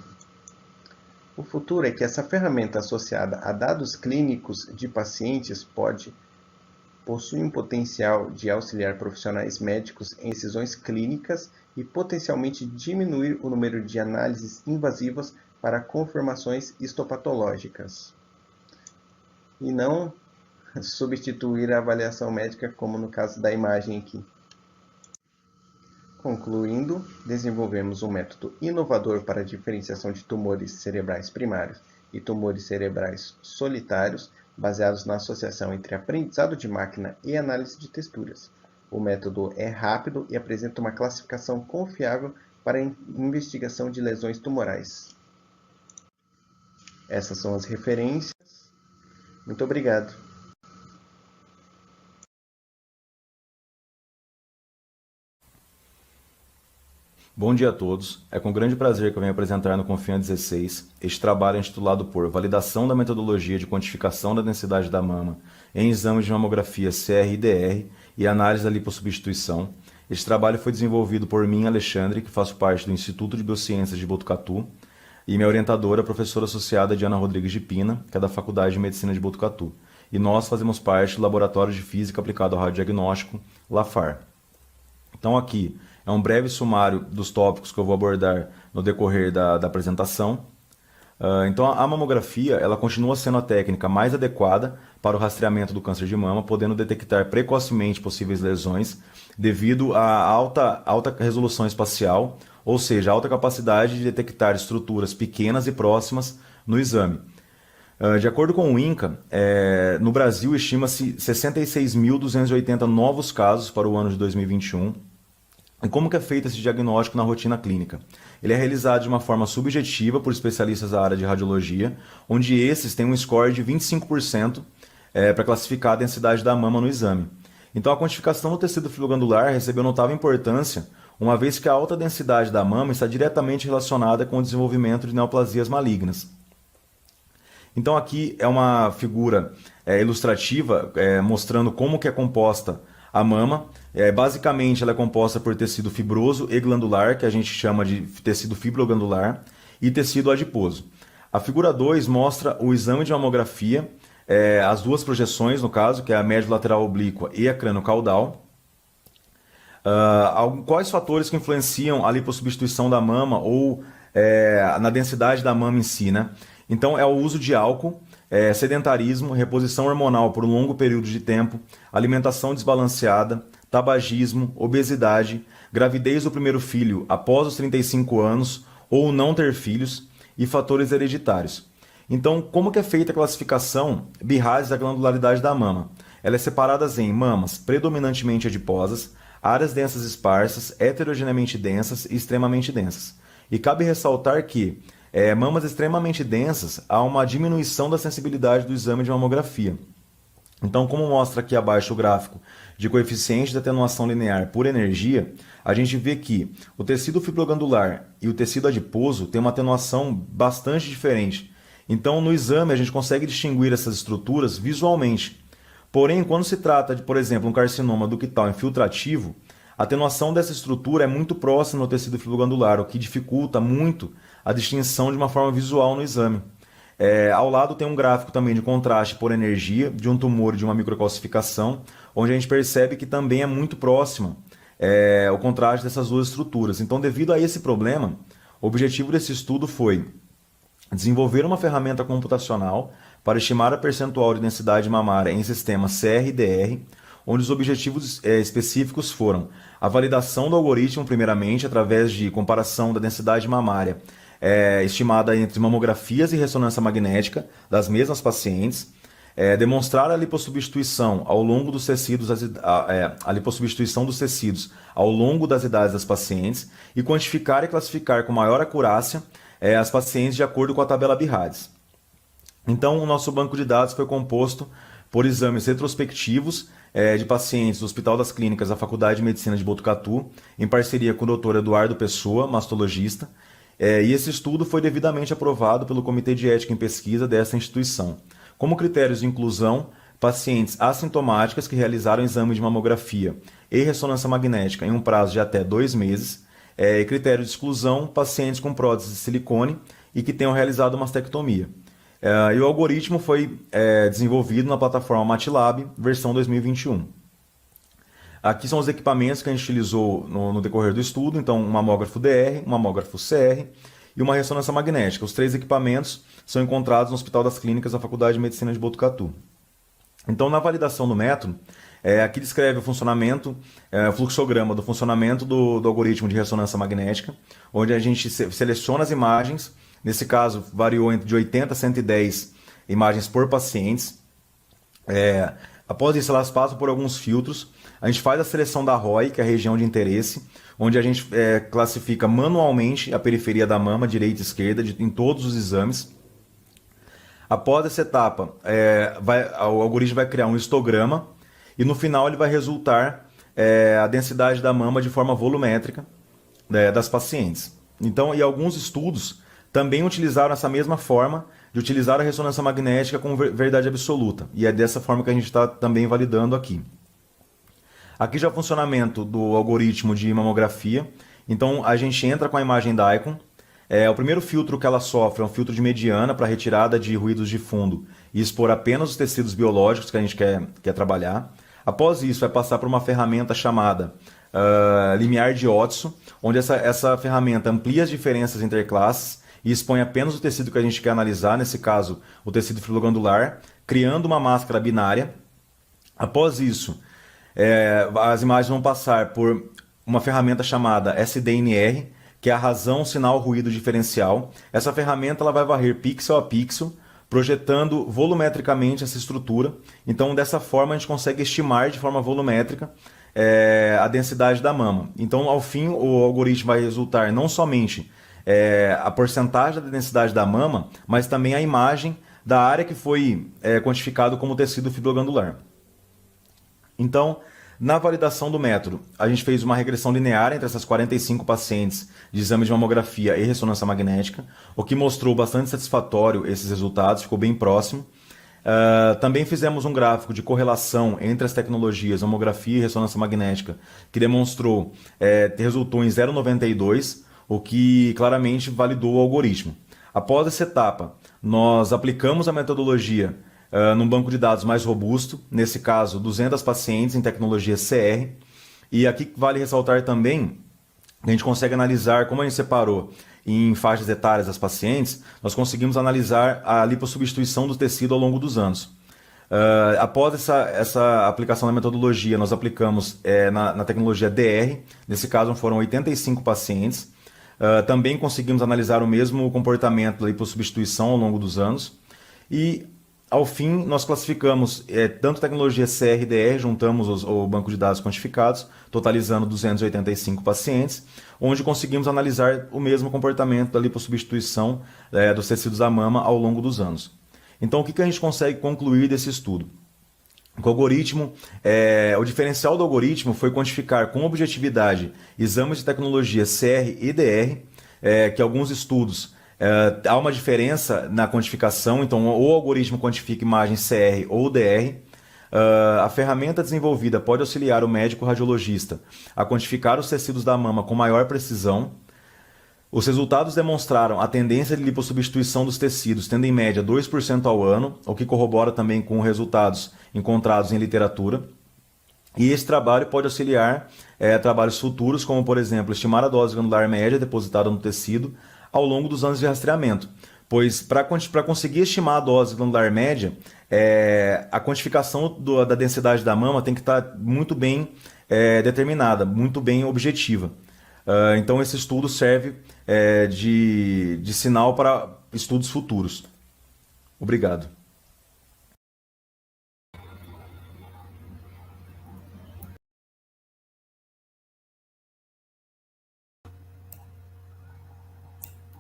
O futuro é que essa ferramenta associada a dados clínicos de pacientes possui um potencial de auxiliar profissionais médicos em decisões clínicas e potencialmente diminuir o número de análises invasivas para confirmações histopatológicas. E não substituir a avaliação médica, como no caso da imagem aqui. Concluindo, desenvolvemos um método inovador para a diferenciação de tumores cerebrais primários e tumores cerebrais solitários, baseados na associação entre aprendizado de máquina e análise de texturas. O método é rápido e apresenta uma classificação confiável para a investigação de lesões tumorais. Essas são as referências. Muito obrigado. Bom dia a todos. É com grande prazer que eu venho apresentar no Confian 16 este trabalho intitulado por Validação da metodologia de quantificação da densidade da mama em exames de mamografia CR-IDR e análise da lipossubstituição. Este trabalho foi desenvolvido por mim, Alexandre, que faço parte do Instituto de Biociências de Botucatu, e minha orientadora, a professora associada Diana Rodrigues de Pina, que é da Faculdade de Medicina de Botucatu. E nós fazemos parte do Laboratório de Física aplicado ao radiodiagnóstico, LAFAR. Então aqui é um breve sumário dos tópicos que eu vou abordar no decorrer da apresentação. Então a mamografia ela continua sendo a técnica mais adequada para o rastreamento do câncer de mama, podendo detectar precocemente possíveis lesões devido à alta resolução espacial, ou seja, alta capacidade de detectar estruturas pequenas e próximas no exame. De acordo com o INCA, no Brasil estima-se 66.280 novos casos para o ano de 2021. E como que é feito esse diagnóstico na rotina clínica? Ele é realizado de uma forma subjetiva por especialistas da área de radiologia, onde esses têm um score de 25% para classificar a densidade da mama no exame. Então a quantificação do tecido fibrogandular recebeu notável importância, uma vez que a alta densidade da mama está diretamente relacionada com o desenvolvimento de neoplasias malignas. Então aqui é uma figura ilustrativa mostrando como que é composta a mama. Basicamente ela é composta por tecido fibroso e glandular, que a gente chama de tecido fibroglandular, e tecido adiposo. A figura 2 mostra o exame de mamografia, as duas projeções no caso, que é a médio lateral oblíqua e a crânio-caudal. Quais fatores que influenciam a lipossubstituição da mama ou na densidade da mama em si, né? Então é o uso de álcool, sedentarismo, reposição hormonal por um longo período de tempo, alimentação desbalanceada, tabagismo, obesidade, gravidez do primeiro filho após os 35 anos ou não ter filhos e fatores hereditários. Então, como que é feita a classificação BIRADS da glandularidade da mama? Ela é separada em mamas predominantemente adiposas, áreas densas esparsas, heterogeneamente densas e extremamente densas. E cabe ressaltar que mamas extremamente densas há uma diminuição da sensibilidade do exame de mamografia. Então, como mostra aqui abaixo o gráfico de coeficiente de atenuação linear por energia, a gente vê que o tecido fibroglandular e o tecido adiposo têm uma atenuação bastante diferente. Então, no exame, a gente consegue distinguir essas estruturas visualmente. Porém, quando se trata de, por exemplo, um carcinoma ductal infiltrativo, a atenuação dessa estrutura é muito próxima ao tecido fibroglandular, o que dificulta muito a distinção de uma forma visual no exame. Ao lado tem um gráfico também de contraste por energia de um tumor e de uma microcalcificação, onde a gente percebe que também é muito próxima o contraste dessas duas estruturas. Então, devido a esse problema, o objetivo desse estudo foi desenvolver uma ferramenta computacional para estimar a percentual de densidade mamária em sistemas CR e DR, onde os objetivos específicos foram a validação do algoritmo, primeiramente, através de comparação da densidade mamária estimada entre mamografias e ressonância magnética das mesmas pacientes, demonstrar a lipossubstituição ao longo dos tecidos, a lipossubstituição dos tecidos ao longo das idades das pacientes e quantificar e classificar com maior acurácia as pacientes de acordo com a tabela BIRADS. Então, o nosso banco de dados foi composto por exames retrospectivos de pacientes do Hospital das Clínicas da Faculdade de Medicina de Botucatu, em parceria com o Dr. Eduardo Pessoa, mastologista, e esse estudo foi devidamente aprovado pelo Comitê de Ética em Pesquisa dessa instituição. Como critérios de inclusão, pacientes assintomáticas que realizaram exame de mamografia e ressonância magnética em um prazo de até 2 meses, e critério de exclusão, pacientes com prótese de silicone e que tenham realizado mastectomia. E o algoritmo foi desenvolvido na plataforma MATLAB, versão 2021. Aqui são os equipamentos que a gente utilizou no decorrer do estudo, então um mamógrafo DR, um mamógrafo CR e uma ressonância magnética. Os 3 equipamentos são encontrados no Hospital das Clínicas da Faculdade de Medicina de Botucatu. Então, na validação do método, aqui descreve o funcionamento, o fluxograma do funcionamento do algoritmo de ressonância magnética, onde a gente seleciona as imagens, nesse caso variou de 80 a 110 imagens por pacientes. Após isso, elas passam por alguns filtros. A gente faz a seleção da ROI, que é a região de interesse, onde a gente classifica manualmente a periferia da mama, direita e esquerda, em todos os exames. Após essa etapa, o algoritmo vai criar um histograma e no final ele vai resultar a densidade da mama de forma volumétrica das pacientes. Então, e alguns estudos também utilizaram essa mesma forma de utilizar a ressonância magnética com verdade absoluta. E é dessa forma que a gente está também validando aqui. Aqui já é o funcionamento do algoritmo de mamografia. Então, a gente entra com a imagem DICOM. O primeiro filtro que ela sofre é um filtro de mediana para retirada de ruídos de fundo e expor apenas os tecidos biológicos que a gente quer trabalhar. Após isso, vai passar por uma ferramenta chamada limiar de Otso, onde essa ferramenta amplia as diferenças interclasses e expõe apenas o tecido que a gente quer analisar, nesse caso, o tecido fibroglandular, criando uma máscara binária. Após isso, as imagens vão passar por uma ferramenta chamada SDNR, que é a razão sinal ruído diferencial. Essa ferramenta ela vai varrer pixel a pixel, projetando volumetricamente essa estrutura. Então, dessa forma, a gente consegue estimar de forma volumétrica a densidade da mama. Então, ao fim, o algoritmo vai resultar não somente a porcentagem da densidade da mama, mas também a imagem da área que foi quantificado como tecido fibroglandular. Então, na validação do método, a gente fez uma regressão linear entre essas 45 pacientes de exame de mamografia e ressonância magnética, o que mostrou bastante satisfatório esses resultados, ficou bem próximo. Também fizemos um gráfico de correlação entre as tecnologias mamografia e ressonância magnética, que resultou em 0,92, o que claramente validou o algoritmo. Após essa etapa, nós aplicamos a metodologia num banco de dados mais robusto, nesse caso 200 pacientes em tecnologia CR, e aqui vale ressaltar também que a gente consegue analisar, como a gente separou em faixas etárias das pacientes, nós conseguimos analisar a lipossubstituição do tecido ao longo dos anos. Após essa aplicação da metodologia, nós aplicamos na tecnologia DR, nesse caso foram 85 pacientes, também conseguimos analisar o mesmo comportamento da lipossubstituição ao longo dos anos, e ao fim, nós classificamos tanto tecnologia CR e DR, juntamos o banco de dados quantificados, totalizando 285 pacientes, onde conseguimos analisar o mesmo comportamento da lipossubstituição dos tecidos da mama ao longo dos anos. Então, o que a gente consegue concluir desse estudo? O algoritmo, o diferencial do algoritmo foi quantificar com objetividade exames de tecnologia CR e DR, que alguns estudos há uma diferença na quantificação, então o algoritmo quantifica imagem CR ou DR. A ferramenta desenvolvida pode auxiliar o médico radiologista a quantificar os tecidos da mama com maior precisão. Os resultados demonstraram a tendência de lipossubstituição dos tecidos, tendo em média 2% ao ano, o que corrobora também com resultados encontrados em literatura. E esse trabalho pode auxiliar trabalhos futuros, como, por exemplo, estimar a dose granular média depositada no tecido ao longo dos anos de rastreamento. Pois, para conseguir estimar a dose granular média, a quantificação da densidade da mama tem que estar muito bem determinada, muito bem objetiva. Então, esse estudo serve de sinal para estudos futuros. Obrigado.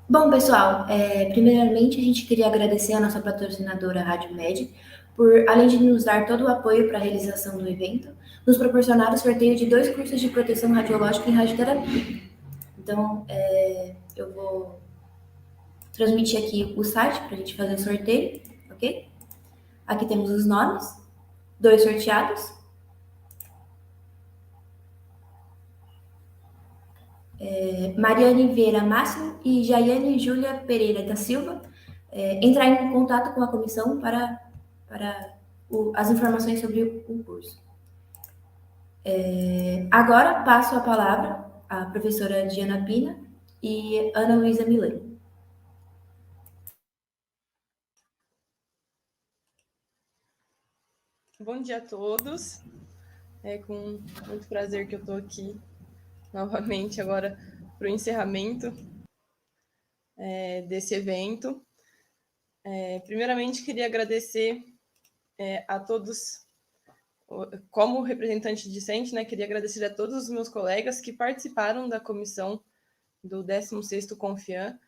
Bom, pessoal, primeiramente a gente queria agradecer a nossa patrocinadora Rádio Med por, além de nos dar todo o apoio para a realização do evento, nos proporcionar o sorteio de 2 cursos de proteção radiológica em radioterapia. Então, eu vou transmitir aqui o site para a gente fazer o sorteio, ok? Aqui temos os nomes, 2 sorteados. Mariane Vieira Máximo e Jaiane Júlia Pereira da Silva entrar em contato com a comissão para as informações sobre o curso. Agora passo a palavra à professora Diana Pina e Ana Luísa Milani. Bom dia a todos. É com muito prazer que eu estou aqui novamente agora para o encerramento desse evento. Primeiramente, queria agradecer a todos, como representante discente, queria agradecer a todos os meus colegas que participaram da comissão do 16º Confian,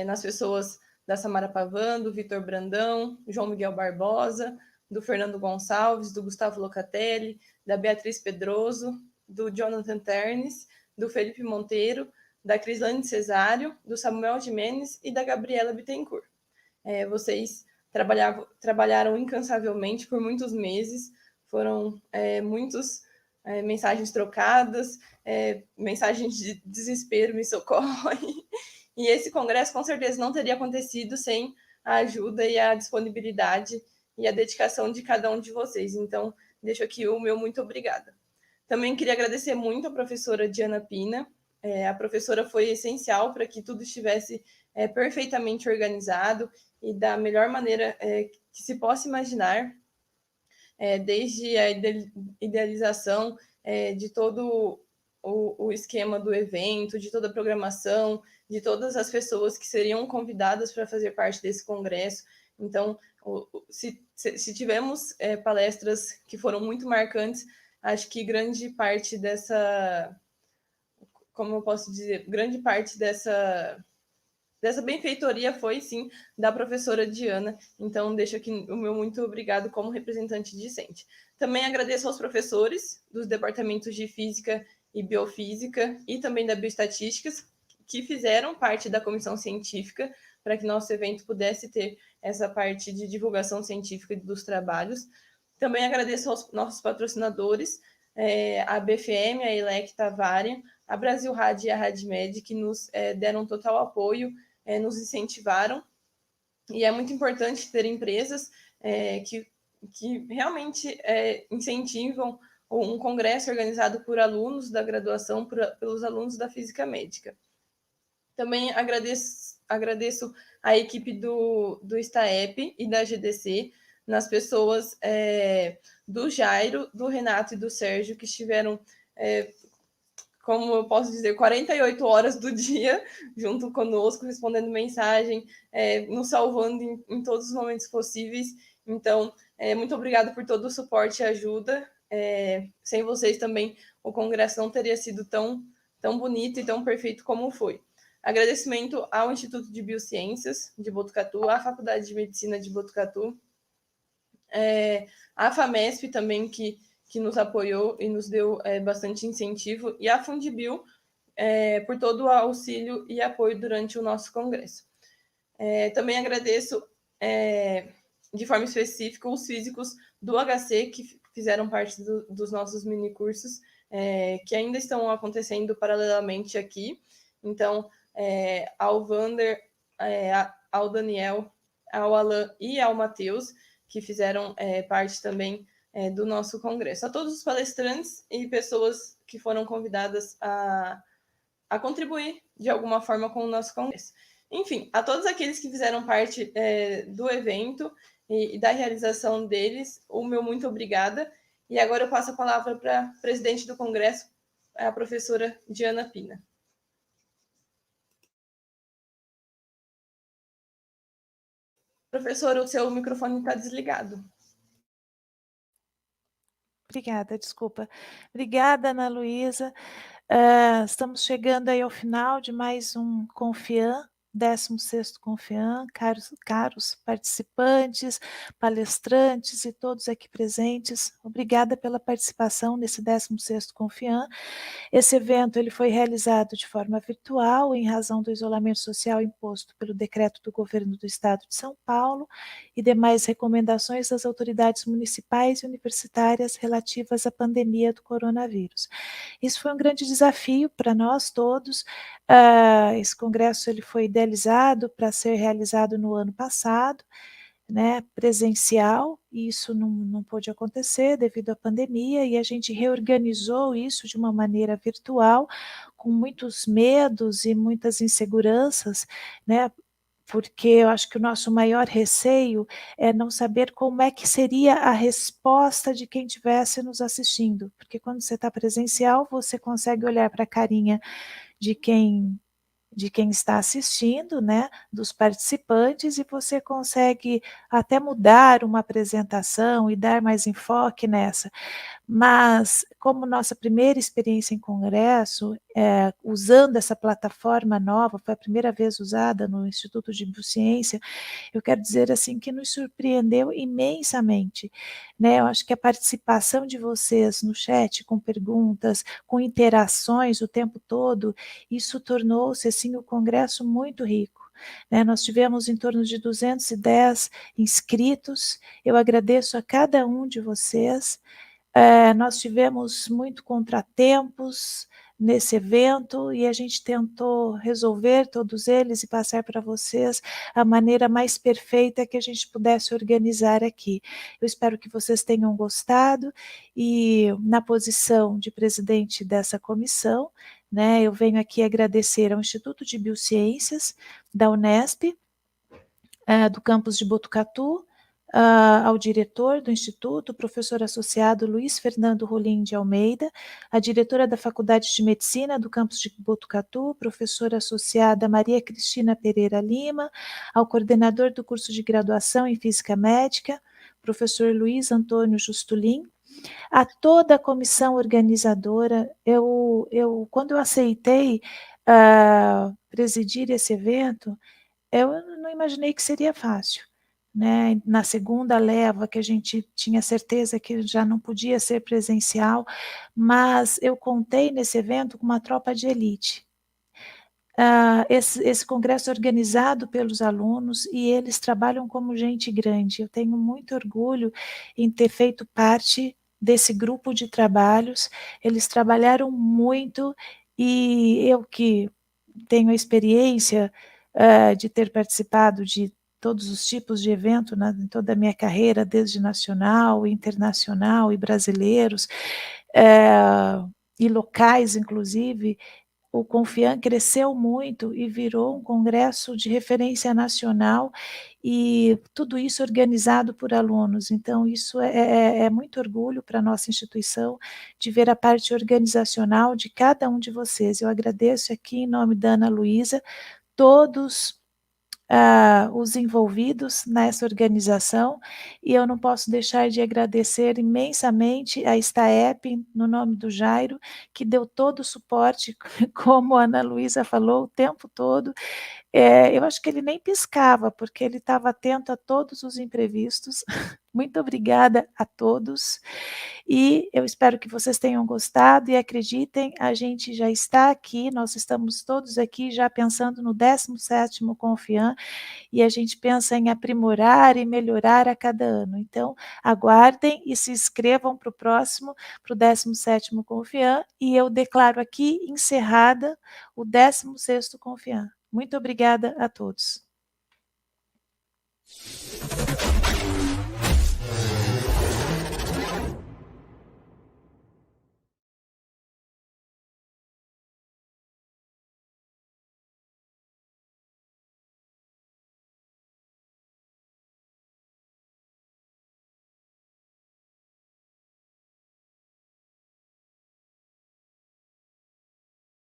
nas pessoas da Samara Pavan, do Vitor Brandão, João Miguel Barbosa, do Fernando Gonçalves, do Gustavo Locatelli, da Beatriz Pedroso, do Jonathan Ternes, do Felipe Monteiro, da Crislane Cesário, do Samuel Jimenez e da Gabriela Bittencourt. Vocês trabalharam incansavelmente por muitos meses, foram muitas mensagens trocadas, mensagens de desespero, me socorre. E esse congresso, com certeza, não teria acontecido sem a ajuda e a disponibilidade e a dedicação de cada um de vocês. Então, deixo aqui o meu muito obrigada. Também queria agradecer muito a professora Diana Pina. A professora foi essencial para que tudo estivesse perfeitamente organizado e da melhor maneira que se possa imaginar, desde a idealização de todo o esquema do evento, de toda a programação, de todas as pessoas que seriam convidadas para fazer parte desse congresso. Então, se tivemos palestras que foram muito marcantes, acho que grande parte dessa, como eu posso dizer, grande parte dessa benfeitoria foi, sim, da professora Diana. Então, deixo aqui o meu muito obrigado como representante discente. Também agradeço aos professores dos departamentos de Física e Biofísica e também da Bioestatísticas, que fizeram parte da comissão científica para que nosso evento pudesse ter essa parte de divulgação científica dos trabalhos. Também agradeço aos nossos patrocinadores, a BFM, a ELEC Tavari, a Brasil Rad e a Radmed, que nos deram total apoio, nos incentivaram. E é muito importante ter empresas que realmente incentivam um congresso organizado por alunos da graduação, pelos alunos da Física Médica. Também agradeço a equipe do STAEP e da GDC, nas pessoas do Jairo, do Renato e do Sérgio, que estiveram, como eu posso dizer, 48 horas do dia junto conosco, respondendo mensagem, nos salvando em todos os momentos possíveis. Então, muito obrigada por todo o suporte e ajuda. Sem vocês também o congresso não teria sido tão bonito e tão perfeito como foi. Agradecimento ao Instituto de Biociências de Botucatu, à Faculdade de Medicina de Botucatu, à FAMESP também, que nos apoiou e nos deu bastante incentivo, e à Fundibio, por todo o auxílio e apoio durante o nosso congresso. Também agradeço de forma específica os físicos do HC que fizeram parte dos nossos minicursos, que ainda estão acontecendo paralelamente aqui. Então, ao Vander, ao Daniel, ao Alan e ao Matheus, que fizeram parte também do nosso congresso. A todos os palestrantes e pessoas que foram convidadas a contribuir de alguma forma com o nosso congresso. Enfim, a todos aqueles que fizeram parte do evento e da realização deles, o meu muito obrigada. E agora eu passo a palavra para a presidente do congresso, a professora Diana Pina. Professora, o seu microfone está desligado. Obrigada, desculpa. Obrigada, Ana Luísa. Estamos chegando aí ao final de mais um Confian, 16º Confian, caros participantes, palestrantes e todos aqui presentes. Obrigada pela participação nesse 16º Confian. Esse evento ele foi realizado de forma virtual em razão do isolamento social imposto pelo decreto do governo do estado de São Paulo e demais recomendações das autoridades municipais e universitárias relativas à pandemia do coronavírus. Isso foi um grande desafio para nós todos. Esse congresso ele foi idealizado para ser realizado no ano passado, né, presencial, e isso não pôde acontecer devido à pandemia, e a gente reorganizou isso de uma maneira virtual, com muitos medos e muitas inseguranças, né, porque eu acho que o nosso maior receio é não saber como é que seria a resposta de quem estivesse nos assistindo, porque quando você está presencial, você consegue olhar para a carinha de quem está assistindo, né, dos participantes, e você consegue até mudar uma apresentação e dar mais enfoque nessa. Mas, como nossa primeira experiência em congresso, usando essa plataforma nova, foi a primeira vez usada no Instituto de Biociência, eu quero dizer assim que nos surpreendeu imensamente, né? Eu acho que a participação de vocês no chat, com perguntas, com interações o tempo todo, isso tornou-se assim o congresso muito rico. Nós tivemos em torno de 210 inscritos, eu agradeço a cada um de vocês. Nós tivemos muito contratempos nesse evento e a gente tentou resolver todos eles e passar para vocês a maneira mais perfeita que a gente pudesse organizar aqui. Eu espero que vocês tenham gostado e na posição de presidente dessa comissão, né, eu venho aqui agradecer ao Instituto de Biociências da Unesp, do campus de Botucatu, ao diretor do Instituto, o professor associado Luiz Fernando Rolim de Almeida, a diretora da Faculdade de Medicina do campus de Botucatu, professora associada Maria Cristina Pereira Lima, ao coordenador do curso de graduação em Física Médica, professor Luiz Antônio Justulin, a toda a comissão organizadora. Quando eu aceitei presidir esse evento, eu não imaginei que seria fácil, né? Na segunda leva, que a gente tinha certeza que já não podia ser presencial, mas eu contei nesse evento com uma tropa de elite. Esse congresso é organizado pelos alunos e eles trabalham como gente grande. Eu tenho muito orgulho em ter feito parte desse grupo de trabalhos. Eles trabalharam muito e eu que tenho a experiência de ter participado de todos os tipos de evento em toda a minha carreira, desde nacional, internacional e brasileiros, e locais, inclusive. O Confian cresceu muito e virou um congresso de referência nacional, e tudo isso organizado por alunos. Então, isso é muito orgulho para a nossa instituição, de ver a parte organizacional de cada um de vocês. Eu agradeço aqui, em nome da Ana Luísa, todos os envolvidos nessa organização, e eu não posso deixar de agradecer imensamente a STAEP, no nome do Jairo, que deu todo o suporte, como a Ana Luísa falou, o tempo todo. Eu acho que ele nem piscava, porque ele estava atento a todos os imprevistos. Muito obrigada a todos, e eu espero que vocês tenham gostado, e acreditem, a gente já está aqui, nós estamos todos aqui já pensando no 17º Confian, e a gente pensa em aprimorar e melhorar a cada ano. Então, aguardem e se inscrevam para o próximo, para o 17º Confian, e eu declaro aqui encerrada o 16º Confian. Muito obrigada a todos.